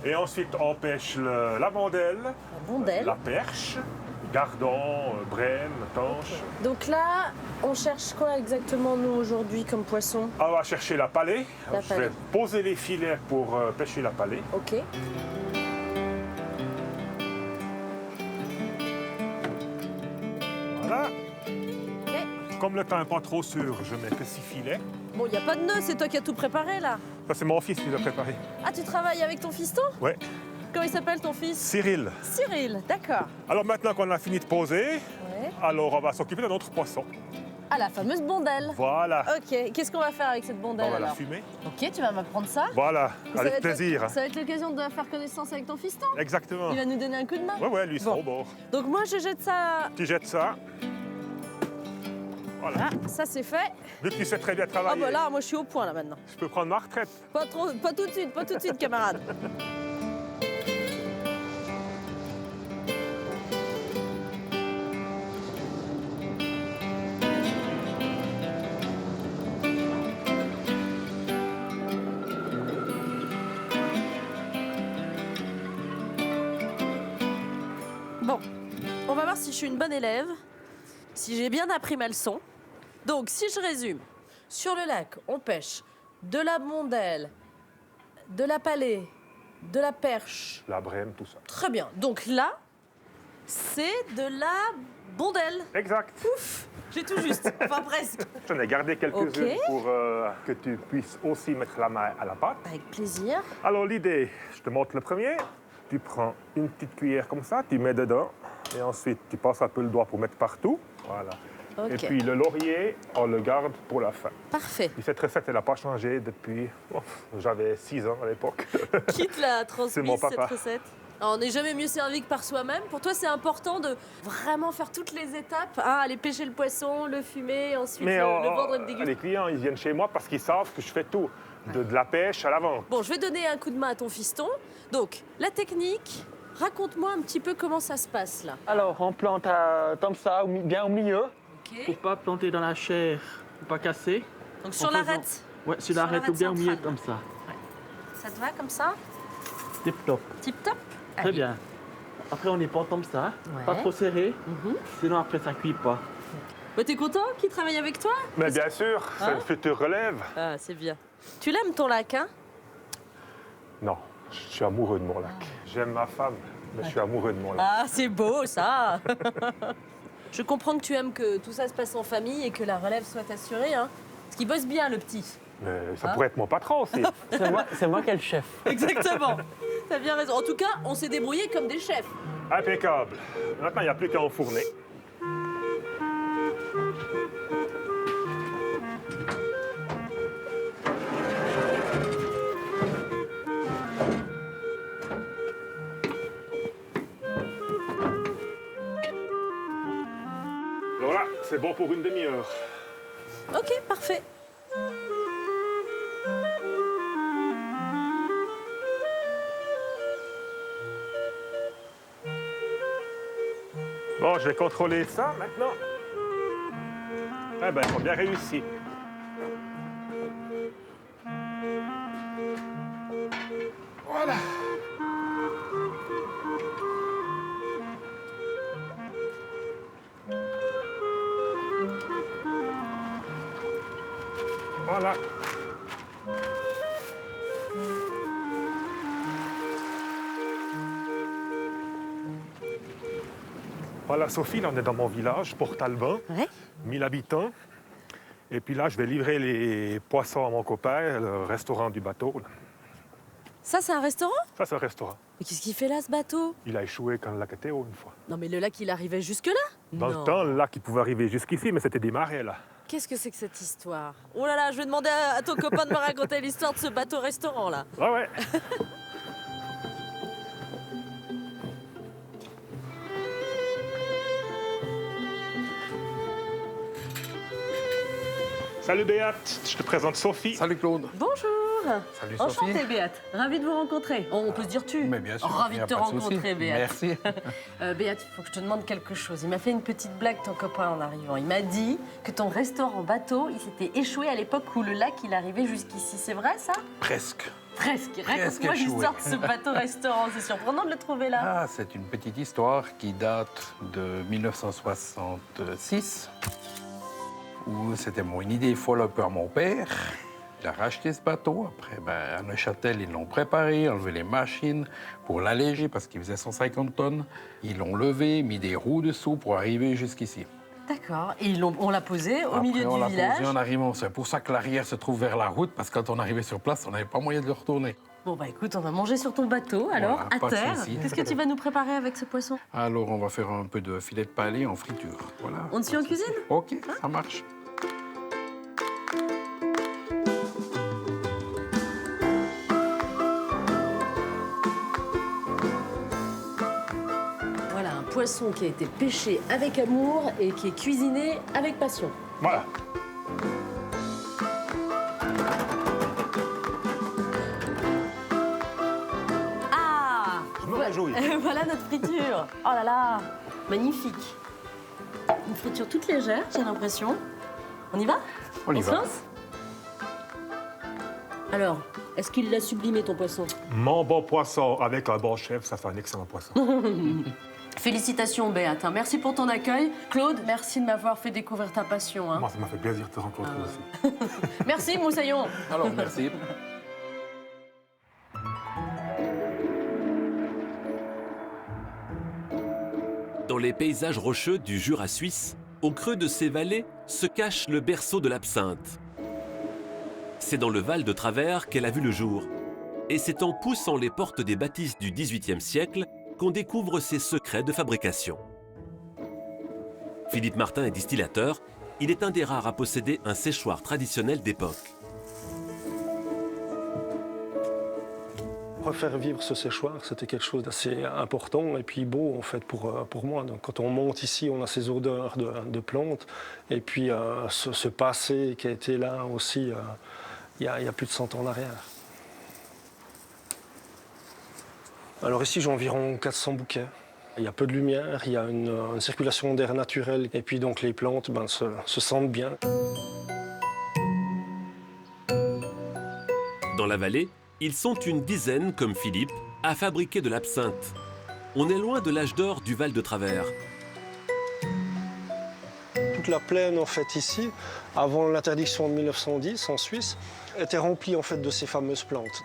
Et ensuite, on pêche la bondelle, la perche, gardon, brème, tanche. Okay. Donc là, on cherche quoi exactement, nous, aujourd'hui, comme poisson? On va chercher la palée. Je vais poser les filets pour pêcher la palée. OK. Voilà. Comme le temps n'est pas trop sûr, je mets que 6 filets. Bon, il n'y a pas de nœud, c'est toi qui as tout préparé, là. Ça, c'est mon fils qui l'a préparé. Ah, tu travailles avec ton fiston? Ouais. Comment il s'appelle, ton fils? Cyril. Cyril, d'accord. Alors maintenant qu'on a fini de poser, alors on va s'occuper d'un autre poisson. Ah, la fameuse bondelle. Voilà. OK. Qu'est-ce qu'on va faire avec cette bondelle, on va la fumer. OK, tu vas m'apprendre ça. Voilà, avec plaisir. Ça va être l'occasion de faire connaissance avec ton fiston. Exactement. Il va nous donner un coup de main. Ouais, lui, il sera au bord. Donc moi, je jette ça... Tu jettes ça. Voilà. Ah, ça c'est fait. Vu que tu sais très bien travailler. Ah bah là, moi je suis au point là maintenant. Je peux prendre ma retraite. Pas tout de suite, camarade. Bon, on va voir si je suis une bonne élève, si j'ai bien appris ma leçon. Donc, si je résume, sur le lac, on pêche de la mondelle, de la palée, de la perche. La brème, tout ça. Très bien. Donc là, c'est de la bondelle. Exact. Ouf, j'ai tout juste. Enfin, presque. J'en ai gardé quelques-unes Ok. pour que tu puisses aussi mettre la main à la pâte. Avec plaisir. Alors l'idée, je te montre le premier. Tu prends une petite cuillère comme ça, tu mets dedans. Et ensuite, tu passes un peu le doigt pour mettre partout. Voilà. Ok. Et puis le laurier, on le garde pour la fin. Parfait. Et cette recette, elle n'a pas changé depuis... j'avais 6 ans à l'époque. Qui te l'a transmise, C'est mon cette papa. recette? Alors, on n'est jamais mieux servi que par soi-même. Pour toi, c'est important de vraiment faire toutes les étapes. Hein, aller pêcher le poisson, le fumer, ensuite le vendre et le déguster. Les clients, ils viennent chez moi parce qu'ils savent que je fais tout. De la pêche à la vente. Bon, je vais donner un coup de main à ton fiston. Donc, la technique, raconte-moi un petit peu comment ça se passe, là. Alors, on plante comme ça, bien au milieu. Ok. Pour pas planter dans la chair, pour pas casser. Donc, sur l'arête. Ouais, sur l'arête ou bien au milieu comme ça. Ça te va comme ça? Tip top. Tip top? Très bien. Après, on les porte comme ça, pas trop serré, sinon après ça cuit pas. Bah, t'es content qu'il travaille avec toi? Mais bien sûr, c'est Hein une future relève. Ah, c'est bien. Tu l'aimes ton lac, hein? Non, je suis amoureux de mon lac. J'aime ma femme, mais je suis amoureux de mon lac. Ah, c'est beau, ça. Je comprends que tu aimes que tout ça se passe en famille et que la relève soit assurée, hein? Parce qu'il bosse bien, le petit. Mais ça pourrait être mon patron aussi. C'est moi qui ai le chef. Exactement. T'as bien raison. En tout cas, on s'est débrouillés comme des chefs. Impeccable. Maintenant, il n'y a plus qu'à enfourner. Voilà, c'est bon pour une demi-heure. Ok, parfait. Bon, je vais contrôler ça maintenant. Eh ben, ils ont bien réussi. Voilà. Voilà. Voilà, Sophie, là, on est dans mon village, Port-Alban, 1000 habitants. Et puis là, je vais livrer les poissons à mon copain, le restaurant du bateau. Là. Ça, c'est un restaurant? Ça, c'est un restaurant. Mais qu'est-ce qu'il fait là, ce bateau? Il a échoué quand le lac était haut une fois. Non, mais le lac, il arrivait jusque-là? Dans Non. le temps, le lac, il pouvait arriver jusqu'ici, mais c'était des marais, là. Qu'est-ce que c'est que cette histoire? Oh là là, je vais demander à ton copain de me raconter l'histoire de ce bateau-restaurant, là. Ah ouais. Salut Béate, je te présente Sophie. Salut Claude. Bonjour. Salut Enchantée, Sophie. Béate. Ravie de vous rencontrer. Oh, on peut se dire tu. Mais bien sûr, Ravie y de a te pas de souci. rencontrer, Béate. Merci. Béate, il faut que je te demande quelque chose. Il m'a fait une petite blague, ton copain, en arrivant. Il m'a dit que ton restaurant bateau, il s'était échoué à l'époque où le lac, il arrivait jusqu'ici. C'est vrai, ça? Presque. Presque. Raconte-moi échoué. l'histoire de ce bateau-restaurant. C'est surprenant de le trouver là. Ah, c'est une petite histoire qui date de 1966, où c'était une idée folle un peu à mon père. Il a racheté ce bateau. Après, à Neuchâtel, ils l'ont préparé, enlevé les machines pour l'alléger parce qu'il faisait 150 tonnes. Ils l'ont levé, mis des roues dessous pour arriver jusqu'ici. D'accord. Et on l'a posé au milieu Après, on du l'a village. posé en arrivant. C'est pour ça que l'arrière se trouve vers la route, parce que quand on arrivait sur place, on n'avait pas moyen de le retourner. Bon, bah écoute, on va manger sur ton bateau, alors, Voilà, à pas de terre. souci. Qu'est-ce que tu vas nous préparer avec ce poisson? Alors, on va faire un peu de filet de palais en friture. Voilà. On te suit en cuisine? OK, ça marche. Voilà, un poisson qui a été pêché avec amour et qui est cuisiné avec passion. Voilà. Ah! Je me réjouis. Voilà notre friture. Oh là là, magnifique. Une friture toute légère, j'ai l'impression. On y va? On y se va. lance? Alors, est-ce qu'il l'a sublimé ton poisson? Mon bon poisson avec un bon chef, ça fait un excellent poisson. Félicitations Béat, hein. Merci pour ton accueil. Claude, merci de m'avoir fait découvrir ta passion. Hein. Moi, ça m'a fait plaisir de te rencontrer aussi. Merci Moussaillon. Alors, merci. Dans les paysages rocheux du Jura suisse, au creux de ces vallées se cache le berceau de l'absinthe. C'est dans le Val de Travers qu'elle a vu le jour. Et c'est en poussant les portes des bâtisses du XVIIIe siècle qu'on découvre ses secrets de fabrication. Philippe Martin est distillateur. Il est un des rares à posséder un séchoir traditionnel d'époque. Refaire vivre ce séchoir, c'était quelque chose d'assez important et puis beau en fait pour moi. Donc, quand on monte ici, on a ces odeurs de plantes et puis ce passé qui a été là aussi il y a plus de 100 ans en arrière. Alors ici, j'ai environ 400 bouquets. Il y a peu de lumière, il y a une circulation d'air naturel et puis donc les plantes se sentent bien. Dans la vallée, ils sont une dizaine, comme Philippe, à fabriquer de l'absinthe. On est loin de l'âge d'or du Val de Travers. Toute la plaine en fait ici, avant l'interdiction de 1910 en Suisse, était remplie en fait de ces fameuses plantes.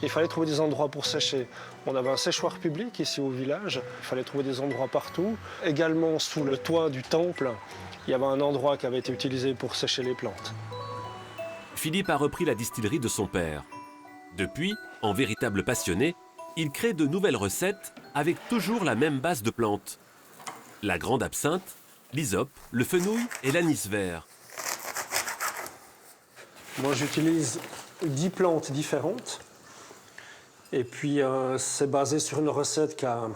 Il fallait trouver des endroits pour sécher. On avait un séchoir public ici au village, il fallait trouver des endroits partout. Également sous le toit du temple, il y avait un endroit qui avait été utilisé pour sécher les plantes. Philippe a repris la distillerie de son père. Depuis, en véritable passionné, il crée de nouvelles recettes avec toujours la même base de plantes. La grande absinthe, l'hysope, le fenouil et l'anis vert. Moi, j'utilise 10 plantes différentes. Et puis, c'est basé sur une recette qui a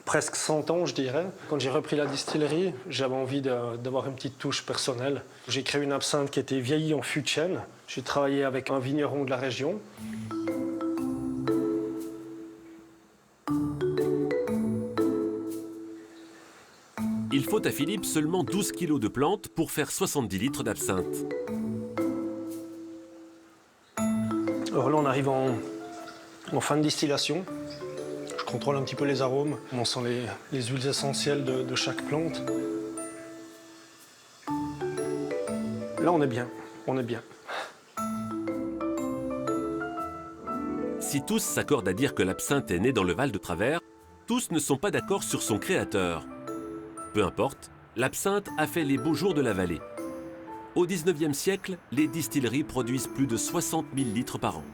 presque 100 ans, je dirais. Quand j'ai repris la distillerie, j'avais envie d'avoir une petite touche personnelle. J'ai créé une absinthe qui était vieillie en fût de chêne. J'ai travaillé avec un vigneron de la région. Il faut à Philippe seulement 12 kilos de plantes pour faire 70 litres d'absinthe. Alors là, on arrive en fin de distillation. Je contrôle un petit peu les arômes. On sent les huiles essentielles de chaque plante. Là, on est bien. On est bien. Si tous s'accordent à dire que l'absinthe est née dans le Val de Travers, tous ne sont pas d'accord sur son créateur. Peu importe, l'absinthe a fait les beaux jours de la vallée. Au XIXe siècle, les distilleries produisent plus de 60 000 litres par an.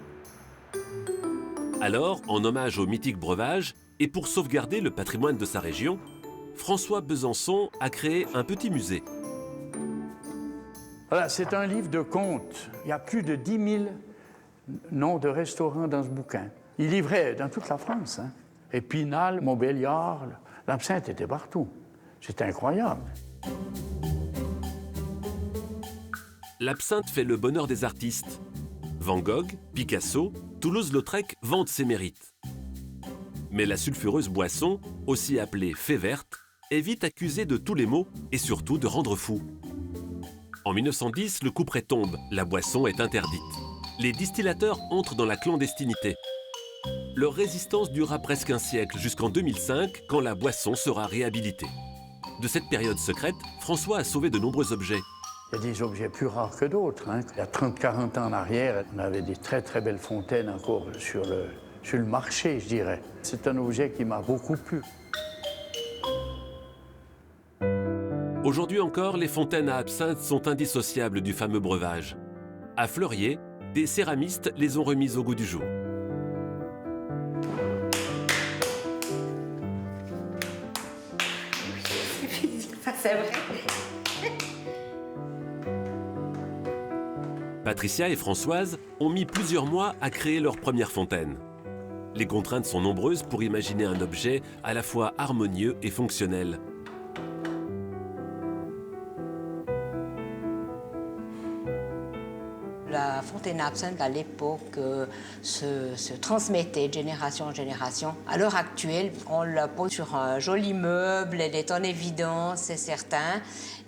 Alors, en hommage au mythique breuvage, et pour sauvegarder le patrimoine de sa région, François Besançon a créé un petit musée. Voilà, c'est un livre de contes. Il y a plus de 10 000 noms de restaurants dans ce bouquin. Il livrait dans toute la France. Hein. Épinal, Montbéliard, l'absinthe était partout. C'était incroyable. L'absinthe fait le bonheur des artistes. Van Gogh, Picasso, Toulouse-Lautrec vantent ses mérites. Mais la sulfureuse boisson, aussi appelée fée verte, est vite accusée de tous les maux et surtout de rendre fou. En 1910, le couperet tombe, la boisson est interdite. Les distillateurs entrent dans la clandestinité. Leur résistance durera presque un siècle, jusqu'en 2005, quand la boisson sera réhabilitée. De cette période secrète, François a sauvé de nombreux objets. Il y a des objets plus rares que d'autres. Hein. Il y a 30-40 ans en arrière, on avait des très très belles fontaines encore sur le marché, je dirais. C'est un objet qui m'a beaucoup plu. Aujourd'hui encore, les fontaines à absinthe sont indissociables du fameux breuvage. À Fleurier, des céramistes les ont remises au goût du jour. C'est vrai. Patricia et Françoise ont mis plusieurs mois à créer leur première fontaine. Les contraintes sont nombreuses pour imaginer un objet à la fois harmonieux et fonctionnel. La fontaine à absinthe, à l'époque, se transmettait de génération en génération. À l'heure actuelle, on la pose sur un joli meuble, elle est en évidence, c'est certain.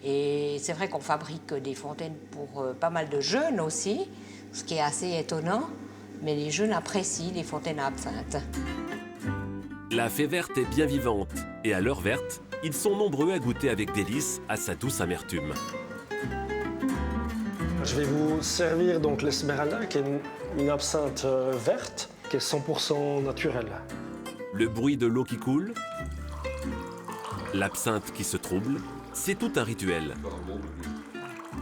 Et c'est vrai qu'on fabrique des fontaines pour pas mal de jeunes aussi, ce qui est assez étonnant. Mais les jeunes apprécient les fontaines à absinthe. La fée verte est bien vivante et à l'heure verte, ils sont nombreux à goûter avec délice à sa douce amertume. Je vais vous servir donc l'Esmeralda, qui est une absinthe verte, qui est 100% naturelle. Le bruit de l'eau qui coule, l'absinthe qui se trouble, c'est tout un rituel.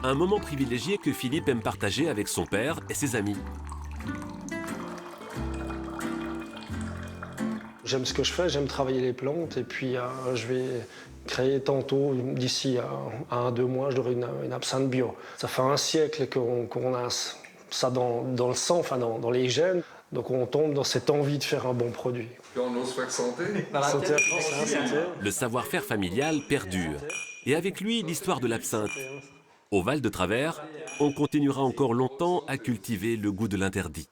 Un moment privilégié que Philippe aime partager avec son père et ses amis. J'aime ce que je fais, j'aime travailler les plantes et puis je vais créer tantôt, d'ici à 1-2 mois, j'aurai une absinthe bio. Ça fait un siècle qu'on a ça dans le sang, enfin dans les gènes, donc on tombe dans cette envie de faire un bon produit. Puis on ose faire santé. Santé à France, hein, santé. Le savoir-faire familial perdure et avec lui l'histoire de l'absinthe. Au Val de Travers, on continuera encore longtemps à cultiver le goût de l'interdit.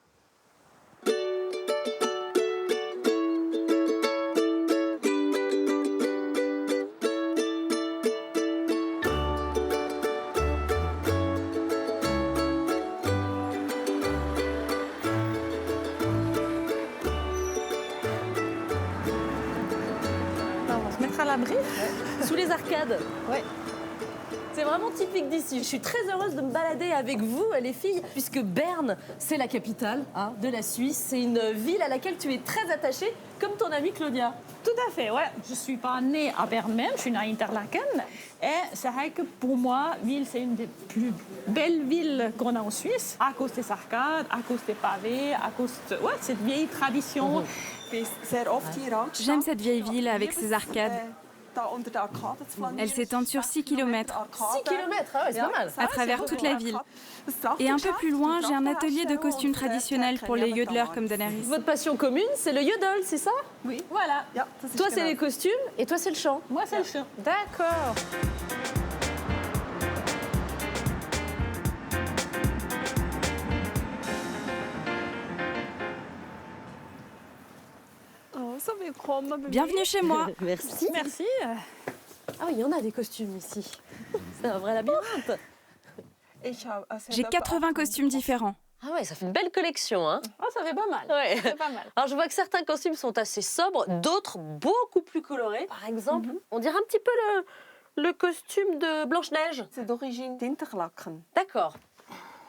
À l'abri. Sous les arcades. Ouais. C'est vraiment typique d'ici. Je suis très heureuse de me balader avec vous, les filles, puisque Berne, c'est la capitale de la Suisse. C'est une ville à laquelle tu es très attachée, comme ton amie Claudia. Tout à fait, ouais. Je ne suis pas née à Berne même, je suis née à Interlaken. Et c'est vrai que pour moi, ville, c'est une des plus belles villes qu'on a en Suisse, à cause des arcades, à cause des pavés, à cause de cette vieille tradition. J'aime cette vieille ville avec ses arcades. Elle s'étend sur 6 km. 6 km, ah ouais, c'est pas mal. À travers toute la ville. Et un peu plus loin, j'ai un atelier de costumes traditionnels pour les yodelers comme Daenerys. Votre passion commune, c'est le yodel, c'est ça? Oui, voilà. Toi, c'est les costumes et toi, c'est le chant. Moi, c'est le chant. D'accord. Bienvenue chez moi. Merci. Merci. Ah oui, il y en a des costumes ici. C'est un vrai labyrinthe. J'ai 80 costumes différents. Ah ouais, ça fait une belle collection, hein? Oh, ça fait pas mal. Ouais. Ça fait pas mal. Alors, je vois que certains costumes sont assez sobres, d'autres beaucoup plus colorés. Par exemple, on dirait un petit peu le costume de Blanche-Neige. C'est d'origine d'Interlaken. D'accord.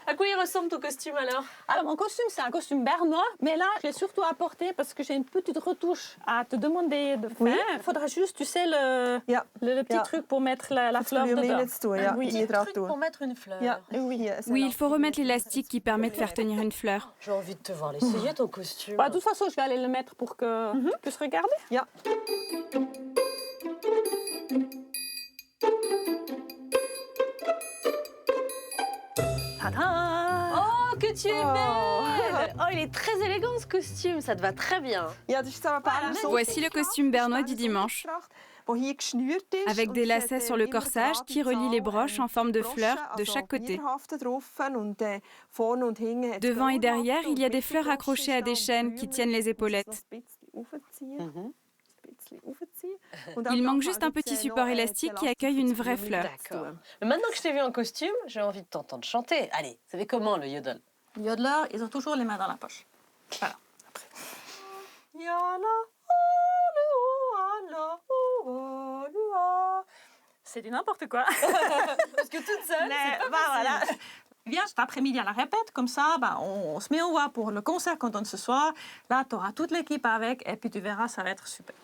À quoi il ressemble ton costume alors? Alors mon costume, c'est un costume bernois, mais là, je l'ai surtout apporté parce que j'ai une petite retouche à te demander de faire. Il faudra juste, tu sais, le petit truc pour mettre la fleur dedans. Oui, un truc pour mettre une fleur. Oui, il faut remettre l'élastique qui permet de faire tenir une fleur. J'ai envie de te voir l'essayer, ton costume. Bah, de toute façon, je vais aller le mettre pour que tu puisses regarder. Oh, que tu es belle! Oh, il est très élégant ce costume, ça te va très bien. Voici le costume bernois du dimanche, avec des lacets sur le corsage qui relient les broches en forme de fleurs de chaque côté. Devant et derrière, il y a des fleurs accrochées à des chaînes qui tiennent les épaulettes. Il manque juste un petit support élastique qui accueille une vraie fleur. D'accord. Mais maintenant que je t'ai vu en costume, j'ai envie de t'entendre chanter. Allez, ça fait comment le yodel? Les yodelers, ils ont toujours les mains dans la poche. Voilà. C'est du n'importe quoi. Parce que toute seule, c'est pas voilà. Viens cet après-midi à la répète, comme ça, on se met en voix pour le concert qu'on donne ce soir. Là, tu auras toute l'équipe avec, et puis tu verras, ça va être super.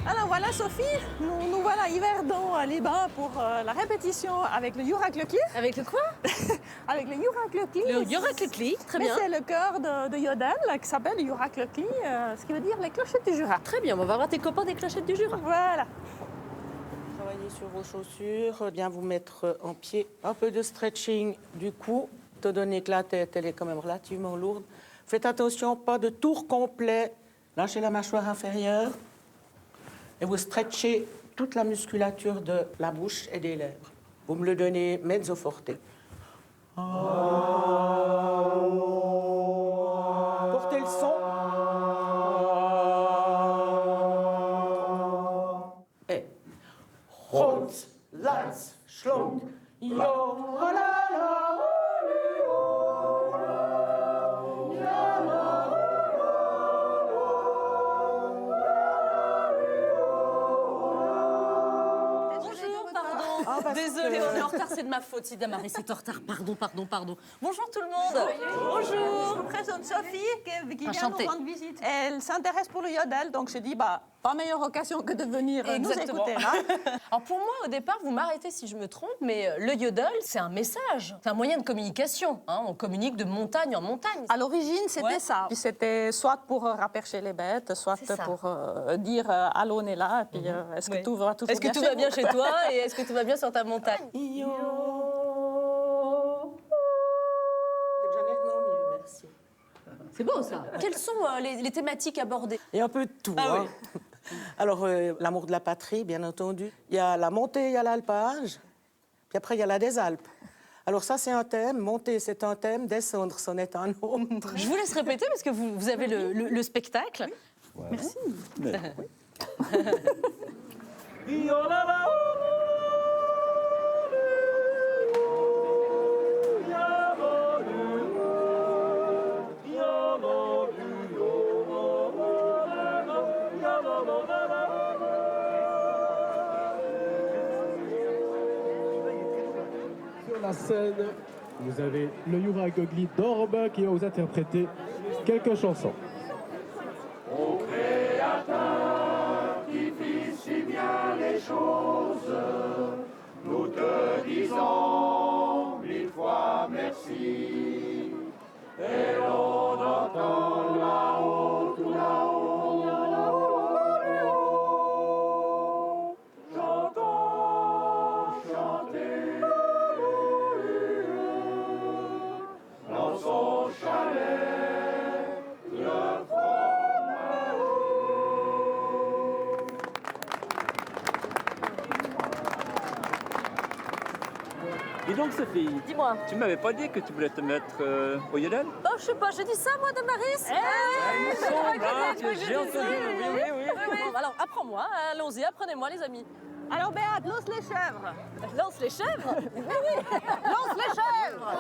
Alors voilà Sophie, nous voilà hiver dans les bains pour la répétition avec le Juraklöckli. Avec le quoi? Avec le Juraklöckli. Le Juraklöckli, très bien. C'est le chœur de Yodel qui s'appelle le Juraklöckli, ce qui veut dire les clochettes du Jura. Très bien, on va voir tes copains des clochettes du Jura. Voilà. Travaillez sur vos chaussures, bien vous mettre en pied. Un peu de stretching du cou, étant donné que la tête elle est quand même relativement lourde. Faites attention, pas de tour complet. Lâchez la mâchoire inférieure. Et vous stretchez toute la musculature de la bouche et des lèvres. Vous me le donnez mezzo forte. Portez le Désolée, on est en retard, c'est de ma faute. Si Damaris est en retard, pardon. Bonjour tout le monde. Bonjour. Je vous présente Sophie qui vient Enchantée. nous rendre visite. Elle s'intéresse pour le yodel, donc je dis pas meilleure occasion que de venir nous écouter là. Alors pour moi, au départ, vous m'arrêtez si je me trompe, mais le yodel, c'est un message, c'est un moyen de communication. Hein. On communique de montagne en montagne. À l'origine, c'était ça. Puis c'était soit pour rappercher les bêtes, soit pour dire allô, on est là, et puis est-ce que tout va toujours bien? Est-ce que tout va bien chez toi et est-ce que tout va bien sur ta montagne? Merci. C'est beau ça. Quelles sont les thématiques abordées? Il y a un peu de tout. Ah, hein. Alors, l'amour de la patrie, bien entendu. Il y a la montée, il y a l'alpage. Puis après, il y a la des Alpes. Alors ça, c'est un thème. Monter, c'est un thème. Descendre, c'en est un autre. Je vous laisse répéter parce que vous avez le spectacle. Oui. Merci. Sur la scène, vous avez le Yura Gogli d'Orbe qui va vous interpréter quelques chansons. Ô Créateur qui fit si bien les choses, nous te disons mille fois merci. Et l'on entend là-haut, tout là-haut, j'entends chanter dans son chalet le Dis donc Sophie, dis-moi. Tu m'avais pas dit que tu voulais te mettre au yodel? Oh, je sais pas, j'ai dit ça moi, Damaris. il me semble, hein, que j'ai entendu, oui. Alors, apprends-moi, allons-y, apprenez-moi les amis. Alors Béate, lance les chèvres. Lance les chèvres? Oui. Lance les chèvres.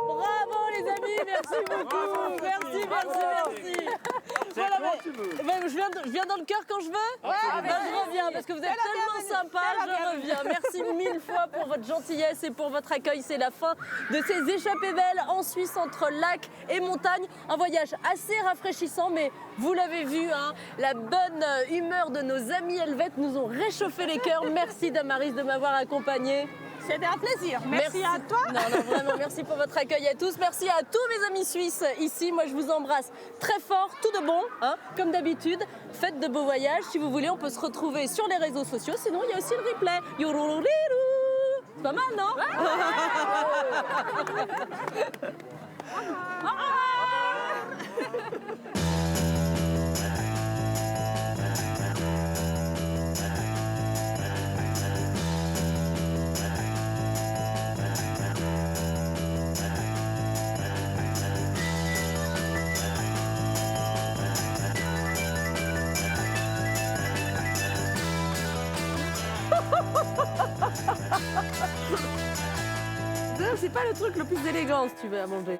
Bravo les amis, merci beaucoup. Merci. Voilà, je viens dans le cœur quand je veux. Je reviens parce que vous êtes tellement sympa. Je reviens. Merci mille fois pour votre gentillesse et pour votre accueil. C'est la fin de ces échappées belles en Suisse entre lac et montagne. Un voyage assez rafraîchissant, mais vous l'avez vu, hein, la bonne humeur de nos amis helvètes nous ont réchauffé les cœurs. Merci Damaris de m'avoir accompagnée. C'était un plaisir. Merci à toi. Non, vraiment, merci pour votre accueil à tous. Merci à tous mes amis suisses ici. Moi, je vous embrasse très fort, tout de bon, hein, comme d'habitude. Faites de beaux voyages. Si vous voulez, on peut se retrouver sur les réseaux sociaux. Sinon, il y a aussi le replay. C'est pas mal, non? C'est pas le truc le plus élégant si tu veux à manger.